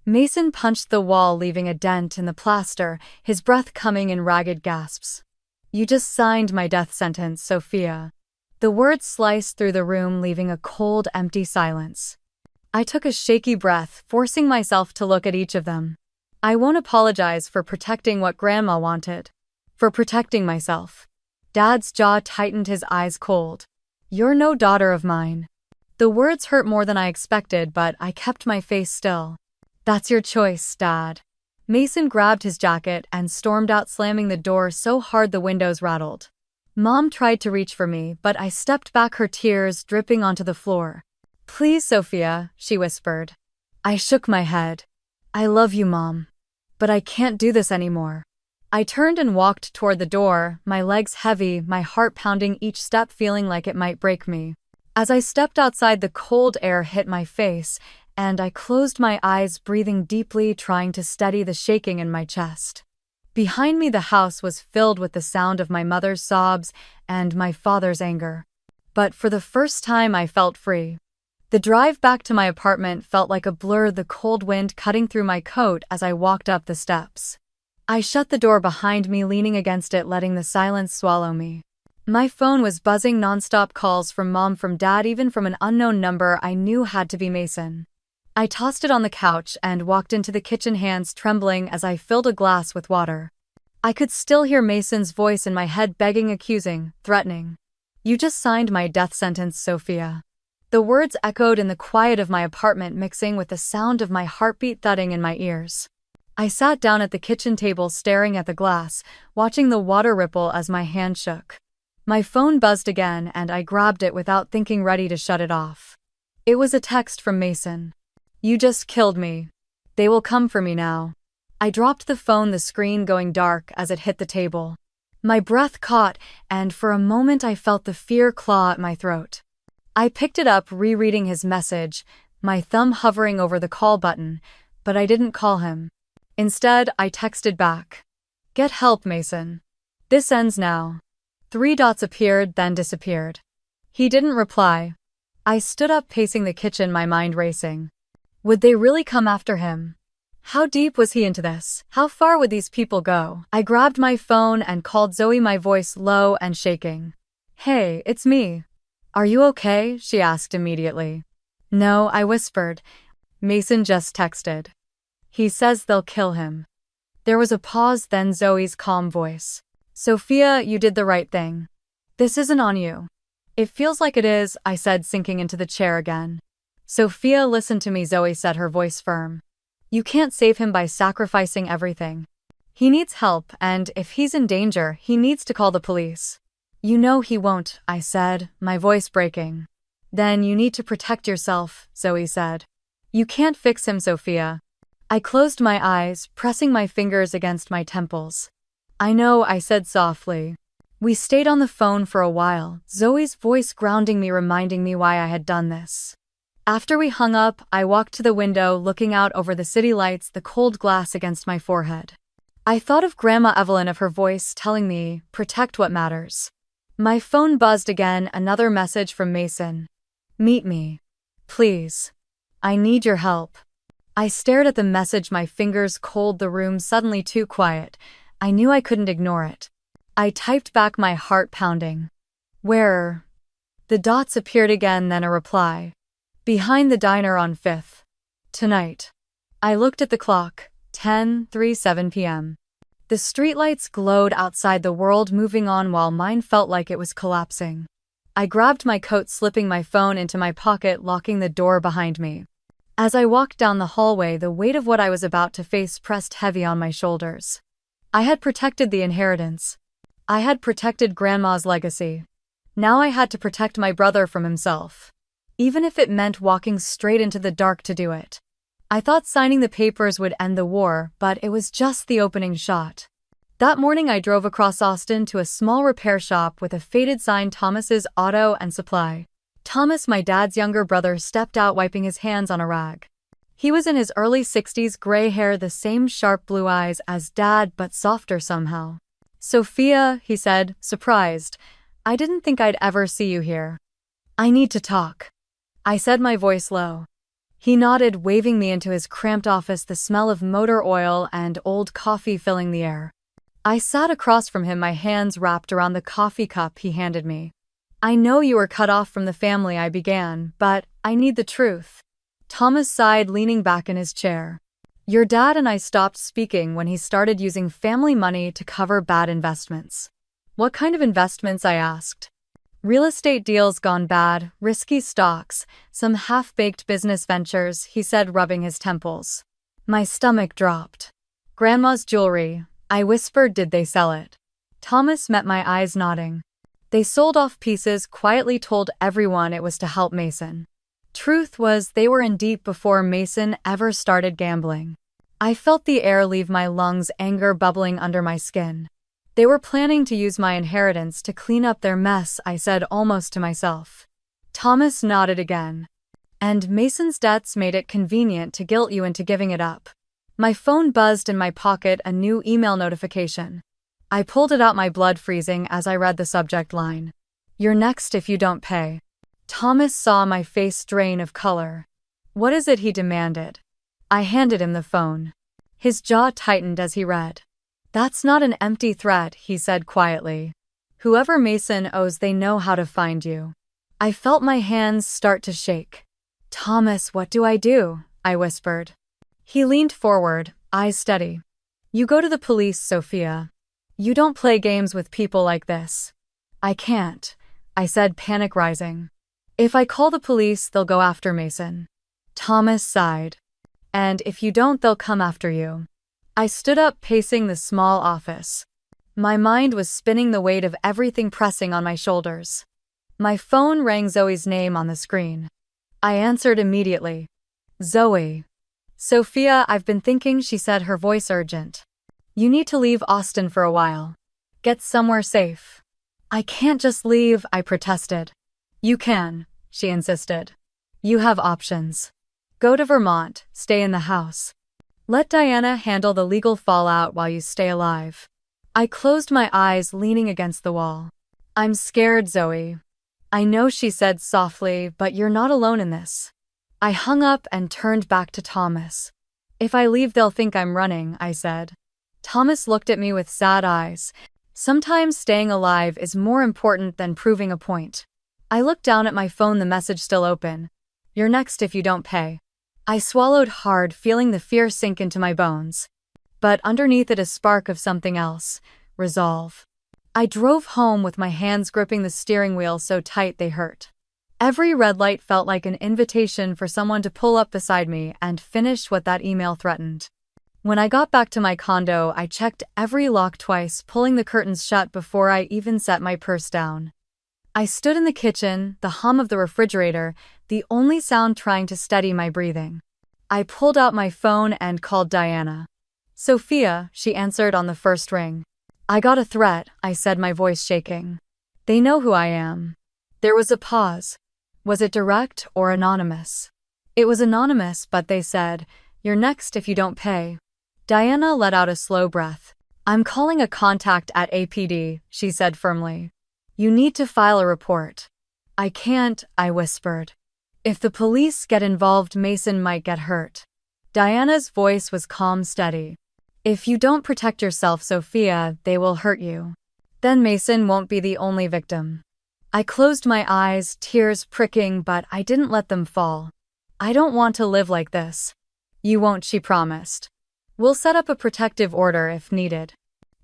Speaker 1: Mason punched the wall, leaving a dent in the plaster, his breath coming in ragged gasps. You just signed my death sentence, Sophia. The words sliced through the room, leaving a cold, empty silence. I took a shaky breath, forcing myself to look at each of them. I won't apologize for protecting what Grandma wanted. For protecting myself. Dad's jaw tightened, his eyes cold. You're no daughter of mine. The words hurt more than I expected, but I kept my face still. That's your choice, Dad. Mason grabbed his jacket and stormed out, slamming the door so hard the windows rattled. Mom tried to reach for me, but I stepped back, her tears dripping onto the floor. Please, Sophia, she whispered. I shook my head. I love you, Mom. But I can't do this anymore. I turned and walked toward the door, my legs heavy, my heart pounding each step, feeling like it might break me. As I stepped outside, the cold air hit my face, and I closed my eyes, breathing deeply, trying to steady the shaking in my chest. Behind me, the house was filled with the sound of my mother's sobs and my father's anger. But for the first time, I felt free. The drive back to my apartment felt like a blur, the cold wind cutting through my coat as I walked up the steps. I shut the door behind me, leaning against it, letting the silence swallow me. My phone was buzzing, nonstop calls from Mom, from Dad, even from an unknown number I knew had to be Mason. I tossed it on the couch and walked into the kitchen, hands trembling as I filled a glass with water. I could still hear Mason's voice in my head, begging, accusing, threatening. You just signed my death sentence, Sophia. The words echoed in the quiet of my apartment, mixing with the sound of my heartbeat thudding in my ears. I sat down at the kitchen table staring at the glass, watching the water ripple as my hand shook. My phone buzzed again and I grabbed it without thinking, ready to shut it off. It was a text from Mason. "You just killed me. They will come for me now." I dropped the phone, the screen going dark as it hit the table. My breath caught, and for a moment I felt the fear claw at my throat. I picked it up, rereading his message, my thumb hovering over the call button, but I didn't call him. Instead, I texted back. "Get help, Mason. This ends now." 3 dots appeared, then disappeared. He didn't reply. I stood up, pacing the kitchen, my mind racing. Would they really come after him? How deep was he into this? How far would these people go? I grabbed my phone and called Zoe, my voice low and shaking. "Hey, it's me. Are you okay?" she asked immediately. "No," I whispered. "Mason just texted. He says they'll kill him." There was a pause, then Zoe's calm voice. "Sophia, you did the right thing. This isn't on you." "It feels like it is," I said, sinking into the chair again. "Sophia, listen to me," Zoe said, her voice firm. "You can't save him by sacrificing everything. He needs help, and if he's in danger, he needs to call the police." "You know he won't," I said, my voice breaking. "Then you need to protect yourself," Zoe said. "You can't fix him, Sophia." I closed my eyes, pressing my fingers against my temples. "I know," I said softly. We stayed on the phone for a while, Zoe's voice grounding me, reminding me why I had done this. After we hung up, I walked to the window, looking out over the city lights, the cold glass against my forehead. I thought of Grandma Evelyn, of her voice telling me, "Protect what matters." My phone buzzed again, another message from Mason. "Meet me. Please. I need your help." I stared at the message, my fingers cold, the room suddenly too quiet. I knew I couldn't ignore it. I typed back, my heart pounding. "Where?" The dots appeared again, then a reply. "Behind the diner on 5th. Tonight." I looked at the clock. 10:37 p.m. The streetlights glowed outside, the world moving on while mine felt like it was collapsing. I grabbed my coat, slipping my phone into my pocket, locking the door behind me. As I walked down the hallway, the weight of what I was about to face pressed heavy on my shoulders. I had protected the inheritance. I had protected Grandma's legacy. Now I had to protect my brother from himself. Even if it meant walking straight into the dark to do it. I thought signing the papers would end the war, but it was just the opening shot. That morning I drove across Austin to a small repair shop with a faded sign, Thomas's Auto and Supply. Thomas, my dad's younger brother, stepped out, wiping his hands on a rag. He was in his early 60s, gray hair, the same sharp blue eyes as Dad, but softer somehow. "Sophia," he said, surprised. "I didn't think I'd ever see you here." "I need to talk," I said, my voice low. He nodded, waving me into his cramped office, the smell of motor oil and old coffee filling the air. I sat across from him, my hands wrapped around the coffee cup he handed me. "I know you were cut off from the family," I began, "but I need the truth." Thomas sighed, leaning back in his chair. "Your dad and I stopped speaking when he started using family money to cover bad investments." "What kind of investments?" I asked. "Real estate deals gone bad, risky stocks, some half-baked business ventures," he said, rubbing his temples. My stomach dropped. "Grandma's jewelry," I whispered. "Did they sell it?" Thomas met my eyes, nodding. "They sold off pieces, quietly, told everyone it was to help Mason." Truth was, they were in deep before Mason ever started gambling. I felt the air leave my lungs, anger bubbling under my skin. "They were planning to use my inheritance to clean up their mess," I said, almost to myself. Thomas nodded again. "And Mason's debts made it convenient to guilt you into giving it up." My phone buzzed in my pocket, a new email notification. I pulled it out, my blood freezing as I read the subject line. "You're next if you don't pay." Thomas saw my face drain of color. "What is it?" he demanded. I handed him the phone. His jaw tightened as he read. "That's not an empty threat," he said quietly. "Whoever Mason owes, they know how to find you." I felt my hands start to shake. "Thomas, what do I do?" I whispered. He leaned forward, eyes steady. "You go to the police, Sophia. You don't play games with people like this." "I can't," I said, panic rising. "If I call the police, they'll go after Mason." Thomas sighed. "And if you don't, they'll come after you." I stood up, pacing the small office. My mind was spinning, the weight of everything pressing on my shoulders. My phone rang, Zoe's name on the screen. I answered immediately. Zoe. Sophia, I've been thinking, she said, her voice urgent. You need to leave Austin for a while. Get somewhere safe. I can't just leave, I protested. You can, she insisted. You have options. Go to Vermont, stay in the house. Let Diana handle the legal fallout while you stay alive. I closed my eyes, leaning against the wall. I'm scared, Zoe. I know, she said softly, but you're not alone in this. I hung up and turned back to Thomas. If I leave, they'll think I'm running, I said. Thomas looked at me with sad eyes. Sometimes staying alive is more important than proving a point. I looked down at my phone, the message still open. You're next if you don't pay. I swallowed hard, feeling the fear sink into my bones. But underneath it, a spark of something else, resolve. I drove home with my hands gripping the steering wheel so tight they hurt. Every red light felt like an invitation for someone to pull up beside me and finish what that email threatened. When I got back to my condo, I checked every lock twice, pulling the curtains shut before I even set my purse down. I stood in the kitchen, the hum of the refrigerator, the only sound trying to steady my breathing. I pulled out my phone and called Diana. Sophia, she answered on the first ring. I got a threat, I said, my voice shaking. They know who I am. There was a pause. Was it direct or anonymous? It was anonymous, but they said, you're next if you don't pay. Diana let out a slow breath. I'm calling a contact at APD, she said firmly. You need to file a report. I can't, I whispered. If the police get involved, Mason might get hurt. Diana's voice was calm, steady. If you don't protect yourself, Sophia, they will hurt you. Then Mason won't be the only victim. I closed my eyes, tears pricking, but I didn't let them fall. I don't want to live like this. You won't, she promised. We'll set up a protective order if needed.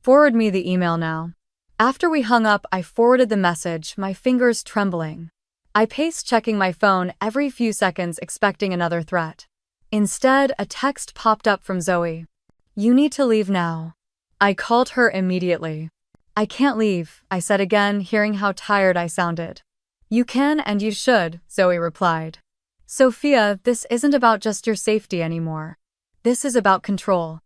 Speaker 1: Forward me the email now. After we hung up, I forwarded the message, my fingers trembling. I paced, checking my phone every few seconds, expecting another threat. Instead, a text popped up from Zoe. You need to leave now. I called her immediately. I can't leave, I said again, hearing how tired I sounded. You can and you should, Zoe replied. Sophia, this isn't about just your safety anymore. This is about control.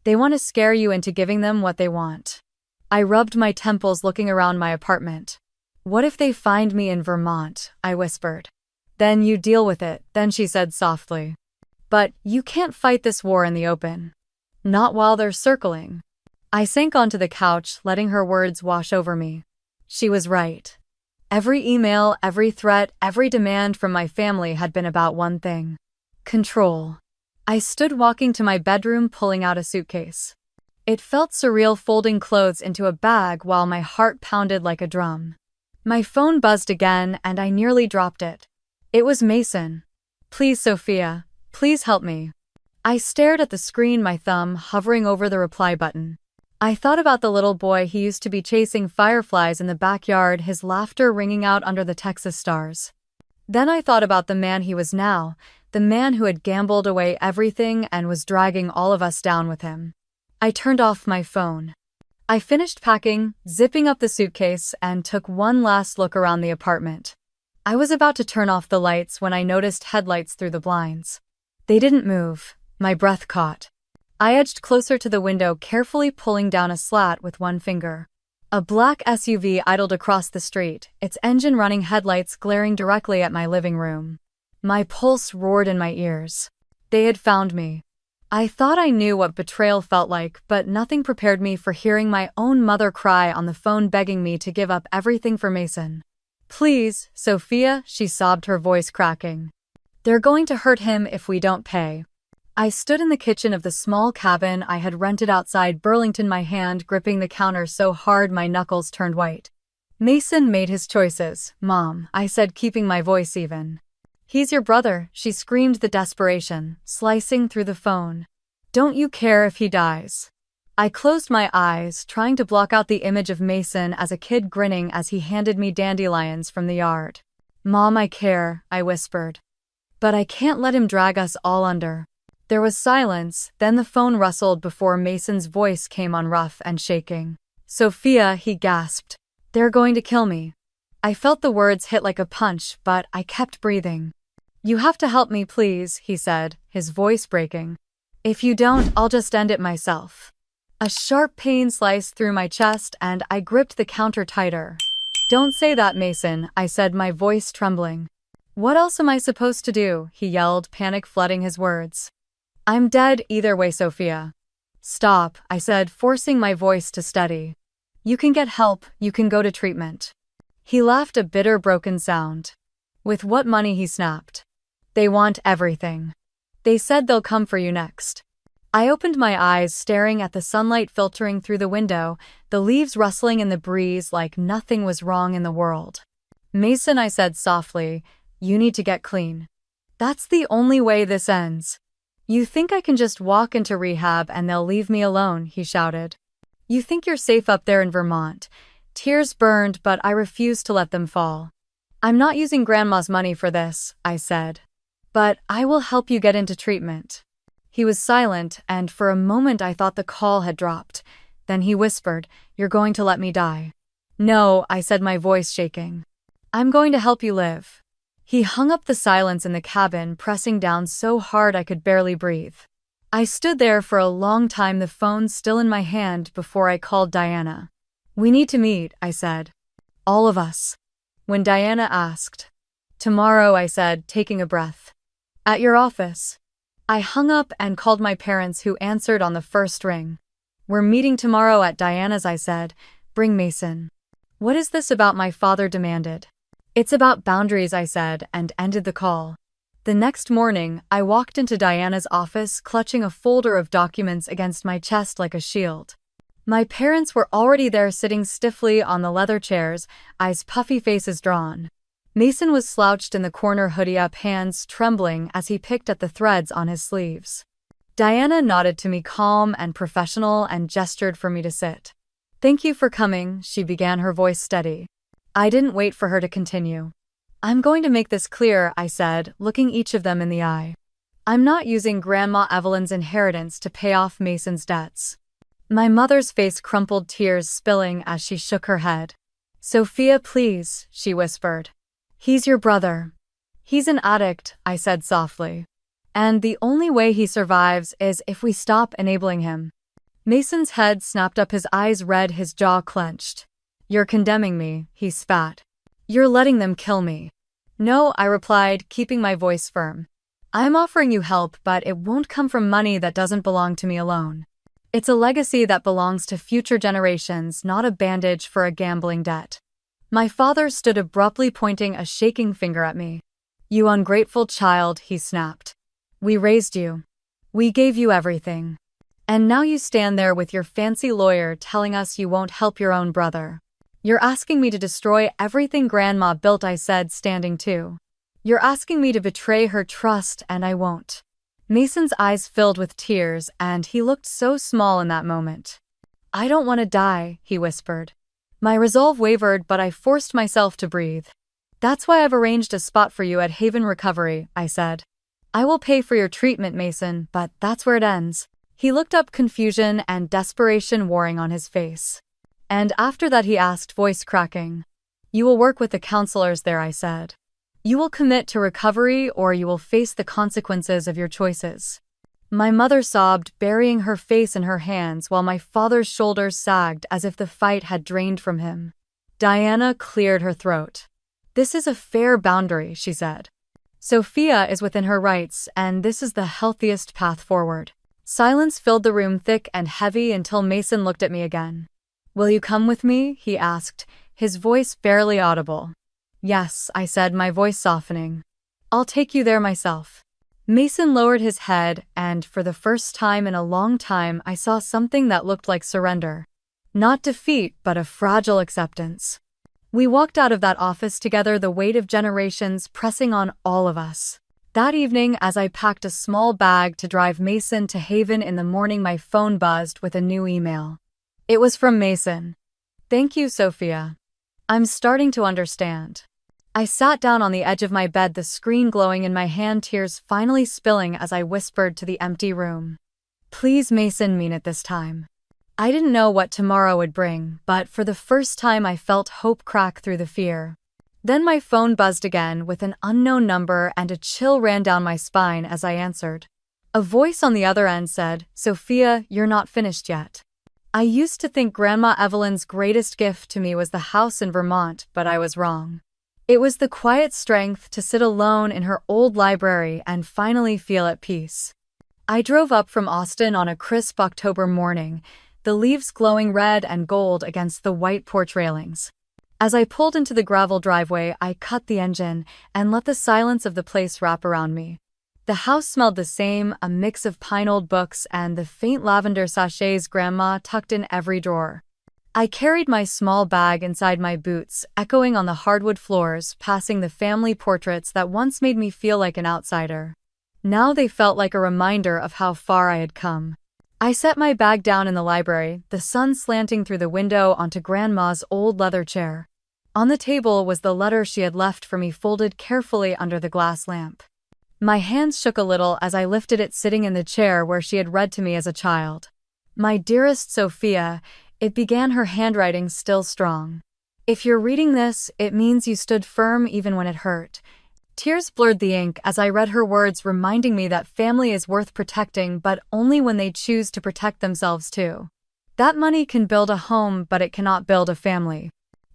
Speaker 1: They want to scare you into giving them what they want. I rubbed my temples, looking around my apartment. What if they find me in Vermont? I whispered. Then you deal with it, then she said softly. But you can't fight this war in the open. Not while they're circling. I sank onto the couch, letting her words wash over me. She was right. Every email, every threat, every demand from my family had been about one thing. Control. I stood, walking to my bedroom, pulling out a suitcase. It felt surreal, folding clothes into a bag while my heart pounded like a drum. My phone buzzed again, and I nearly dropped it. It was Mason. Please, Sophia, please help me. I stared at the screen, my thumb hovering over the reply button. I thought about the little boy he used to be, chasing fireflies in the backyard, his laughter ringing out under the Texas stars. Then I thought about the man he was now, the man who had gambled away everything and was dragging all of us down with him. I turned off my phone. I finished packing, zipping up the suitcase, and took one last look around the apartment. I was about to turn off the lights when I noticed headlights through the blinds. They didn't move. My breath caught. I edged closer to the window, carefully pulling down a slat with one finger. A black SUV idled across the street, its engine running, headlights glaring directly at my living room. My pulse roared in my ears. They had found me. I thought I knew what betrayal felt like, but nothing prepared me for hearing my own mother cry on the phone, begging me to give up everything for Mason. Please, Sophia, she sobbed, her voice cracking. They're going to hurt him if we don't pay. I stood in the kitchen of the small cabin I had rented outside Burlington, my hand gripping the counter so hard my knuckles turned white. Mason made his choices, Mom, I said, keeping my voice even. He's your brother, she screamed, the desperation slicing through the phone. Don't you care if he dies? I closed my eyes, trying to block out the image of Mason as a kid grinning as he handed me dandelions from the yard. Mom, I care, I whispered. But I can't let him drag us all under. There was silence, then the phone rustled before Mason's voice came on rough and shaking. "Sophia," he gasped. "They're going to kill me." I felt the words hit like a punch, but I kept breathing. "You have to help me, please," he said, his voice breaking. "If you don't, I'll just end it myself." A sharp pain sliced through my chest and I gripped the counter tighter. "Don't say that, Mason," I said, my voice trembling. "What else am I supposed to do?" he yelled, panic flooding his words. "I'm dead either way, Sophia." "Stop," I said, forcing my voice to steady. "You can get help, you can go to treatment." He laughed a bitter, broken sound. "With what money?" he snapped. "They want everything. They said they'll come for you next." I opened my eyes, staring at the sunlight filtering through the window, the leaves rustling in the breeze like nothing was wrong in the world. "Mason," I said softly, "you need to get clean. That's the only way this ends." "You think I can just walk into rehab and they'll leave me alone?" he shouted. "You think you're safe up there in Vermont?" Tears burned, but I refused to let them fall. "I'm not using Grandma's money for this," I said. "But I will help you get into treatment." He was silent, and for a moment I thought the call had dropped. Then he whispered, "You're going to let me die." "No," I said, my voice shaking. "I'm going to help you live." He hung up the silence in the cabin, pressing down so hard I could barely breathe. I stood there for a long time, the phone still in my hand, before I called Diana. "We need to meet," I said. "All of us." When Diana asked. "Tomorrow," I said, taking a breath. "At your office." I hung up and called my parents, who answered on the first ring. "We're meeting tomorrow at Diana's," I said. "Bring Mason." "What is this about?" my father demanded. "It's about boundaries," I said, and ended the call. The next morning, I walked into Diana's office, clutching a folder of documents against my chest like a shield. My parents were already there, sitting stiffly on the leather chairs, eyes puffy, faces drawn. Mason was slouched in the corner, hoodie up, hands trembling as he picked at the threads on his sleeves. Diana nodded to me, calm and professional, and gestured for me to sit. "Thank you for coming," she began, her voice steady. I didn't wait for her to continue. "I'm going to make this clear," I said, looking each of them in the eye. "I'm not using Grandma Evelyn's inheritance to pay off Mason's debts." My mother's face crumpled, tears spilling as she shook her head. "Sophia, please," she whispered. "He's your brother." "He's an addict," I said softly. "And the only way he survives is if we stop enabling him." Mason's head snapped up, his eyes red, his jaw clenched. "You're condemning me," he spat. "You're letting them kill me." "No," I replied, keeping my voice firm. "I'm offering you help, but it won't come from money that doesn't belong to me alone. It's a legacy that belongs to future generations, not a bandage for a gambling debt." My father stood abruptly, pointing a shaking finger at me. "You ungrateful child," he snapped. "We raised you. We gave you everything. And now you stand there with your fancy lawyer telling us you won't help your own brother. You're asking me to destroy everything Grandma built," I said, standing too. "You're asking me to betray her trust, and I won't." Mason's eyes filled with tears, and he looked so small in that moment. "I don't want to die," he whispered. My resolve wavered, but I forced myself to breathe. "That's why I've arranged a spot for you at Haven Recovery," I said. "I will pay for your treatment, Mason, but that's where it ends." He looked up, confusion and desperation warring on his face. "And after that?" he asked, voice cracking. "You will work with the counselors there," I said. "You will commit to recovery, or you will face the consequences of your choices." My mother sobbed, burying her face in her hands, while my father's shoulders sagged as if the fight had drained from him. Diana cleared her throat. "This is a fair boundary," she said. "Sophia is within her rights, and this is the healthiest path forward." Silence filled the room, thick and heavy, until Mason looked at me again. "Will you come with me?" he asked, his voice barely audible. "Yes," I said, my voice softening. "I'll take you there myself." Mason lowered his head, and for the first time in a long time I saw something that looked like surrender. Not defeat, but a fragile acceptance. We walked out of that office together, the weight of generations pressing on all of us. That evening, as I packed a small bag to drive Mason to Haven in the morning, my phone buzzed with a new email. It was from Mason. "Thank you, Sophia. I'm starting to understand." I sat down on the edge of my bed, the screen glowing in my hand, tears finally spilling as I whispered to the empty room. Please, Mason, mean it this time. I didn't know what tomorrow would bring, but for the first time I felt hope crack through the fear. Then my phone buzzed again with an unknown number and a chill ran down my spine as I answered. A voice on the other end said, "Sophia, you're not finished yet." I used to think Grandma Evelyn's greatest gift to me was the house in Vermont, but I was wrong. It was the quiet strength to sit alone in her old library and finally feel at peace. I drove up from Austin on a crisp October morning, the leaves glowing red and gold against the white porch railings. As I pulled into the gravel driveway, I cut the engine and let the silence of the place wrap around me. The house smelled the same, a mix of pine-old books and the faint lavender sachets Grandma tucked in every drawer. I carried my small bag inside my boots, echoing on the hardwood floors, passing the family portraits that once made me feel like an outsider. Now they felt like a reminder of how far I had come. I set my bag down in the library, the sun slanting through the window onto Grandma's old leather chair. On the table was the letter she had left for me folded carefully under the glass lamp. My hands shook a little as I lifted it, sitting in the chair where she had read to me as a child. "My dearest Sophia," it began, her handwriting still strong. "If you're reading this, it means you stood firm even when it hurt." Tears blurred the ink as I read her words, reminding me that family is worth protecting, but only when they choose to protect themselves too. That money can build a home, but it cannot build a family.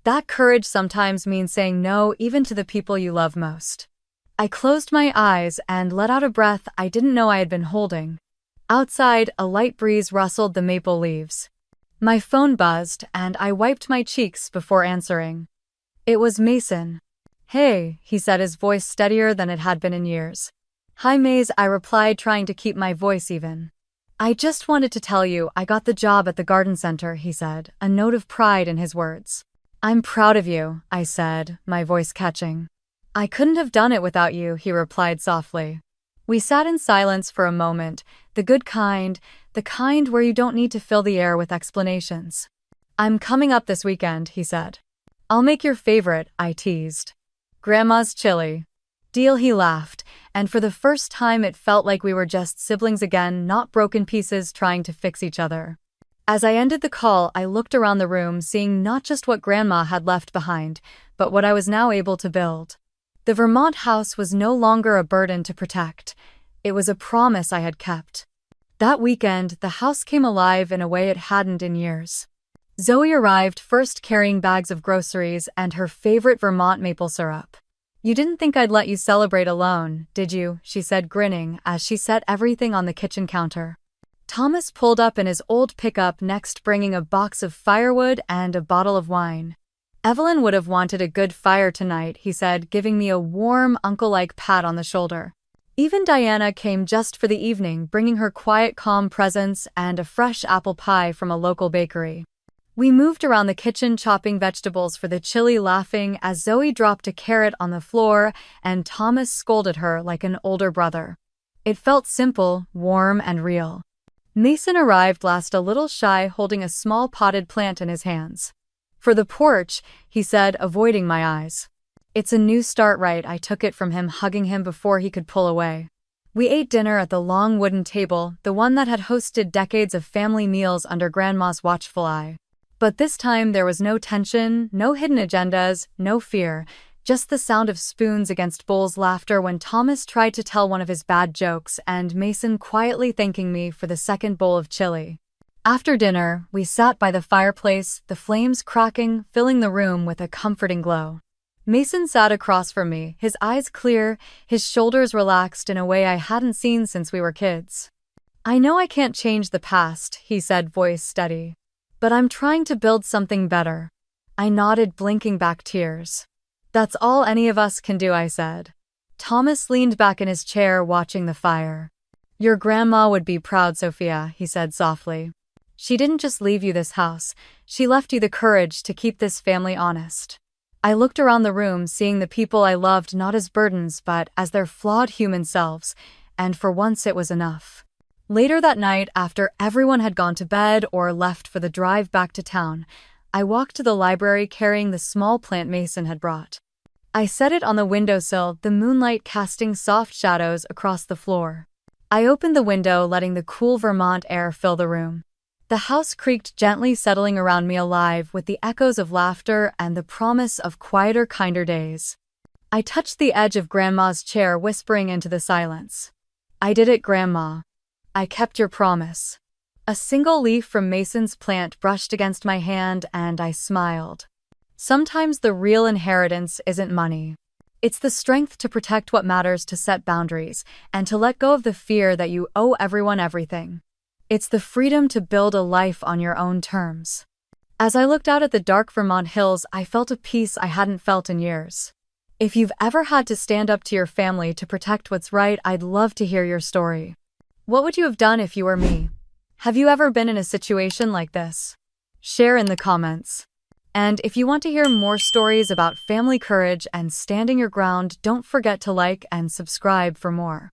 Speaker 1: That courage sometimes means saying no even to the people you love most. I closed my eyes and let out a breath I didn't know I had been holding. Outside, a light breeze rustled the maple leaves. My phone buzzed, and I wiped my cheeks before answering. It was Mason. "Hey," he said, his voice steadier than it had been in years. "Hi, Maze," I replied, trying to keep my voice even. "I just wanted to tell you I got the job at the garden center," he said, a note of pride in his words. "I'm proud of you," I said, my voice catching. "I couldn't have done it without you," he replied softly. We sat in silence for a moment, the good kind, the kind where you don't need to fill the air with explanations. "I'm coming up this weekend," he said. "I'll make your favorite," I teased. "Grandma's chili." "Deal," he laughed, and for the first time it felt like we were just siblings again, not broken pieces trying to fix each other. As I ended the call, I looked around the room, seeing not just what Grandma had left behind, but what I was now able to build. The Vermont house was no longer a burden to protect. It was a promise I had kept. That weekend, the house came alive in a way it hadn't in years. Zoe arrived first, carrying bags of groceries and her favorite Vermont maple syrup. "You didn't think I'd let you celebrate alone, did you?" she said, grinning as she set everything on the kitchen counter. Thomas pulled up in his old pickup next, bringing a box of firewood and a bottle of wine. "Evelyn would have wanted a good fire tonight," he said, giving me a warm, uncle-like pat on the shoulder. Even Diana came just for the evening, bringing her quiet, calm presence and a fresh apple pie from a local bakery. We moved around the kitchen, chopping vegetables for the chili, laughing as Zoe dropped a carrot on the floor and Thomas scolded her like an older brother. It felt simple, warm, and real. Mason arrived last, a little shy, holding a small potted plant in his hands. "For the porch," he said, avoiding my eyes. "It's a new start, right?" I took it from him, hugging him before he could pull away. We ate dinner at the long wooden table, the one that had hosted decades of family meals under Grandma's watchful eye. But this time there was no tension, no hidden agendas, no fear, just the sound of spoons against bowls, laughter when Thomas tried to tell one of his bad jokes, and Mason quietly thanking me for the second bowl of chili. After dinner, we sat by the fireplace, the flames crackling, filling the room with a comforting glow. Mason sat across from me, his eyes clear, his shoulders relaxed in a way I hadn't seen since we were kids. "I know I can't change the past," he said, voice steady. "But I'm trying to build something better." I nodded, blinking back tears. "That's all any of us can do," I said. Thomas leaned back in his chair, watching the fire. "Your grandma would be proud, Sophia," he said softly. "She didn't just leave you this house, she left you the courage to keep this family honest." I looked around the room, seeing the people I loved not as burdens but as their flawed human selves, and for once it was enough. Later that night, after everyone had gone to bed or left for the drive back to town, I walked to the library carrying the small plant Mason had brought. I set it on the windowsill, the moonlight casting soft shadows across the floor. I opened the window, letting the cool Vermont air fill the room. The house creaked gently, settling around me, alive with the echoes of laughter and the promise of quieter, kinder days. I touched the edge of Grandma's chair, whispering into the silence. "I did it, Grandma. I kept your promise." A single leaf from Mason's plant brushed against my hand, and I smiled. Sometimes the real inheritance isn't money. It's the strength to protect what matters, to set boundaries, and to let go of the fear that you owe everyone everything. It's the freedom to build a life on your own terms. As I looked out at the dark Vermont hills, I felt a peace I hadn't felt in years. If you've ever had to stand up to your family to protect what's right, I'd love to hear your story. What would you have done if you were me? Have you ever been in a situation like this? Share in the comments. And if you want to hear more stories about family courage and standing your ground, don't forget to like and subscribe for more.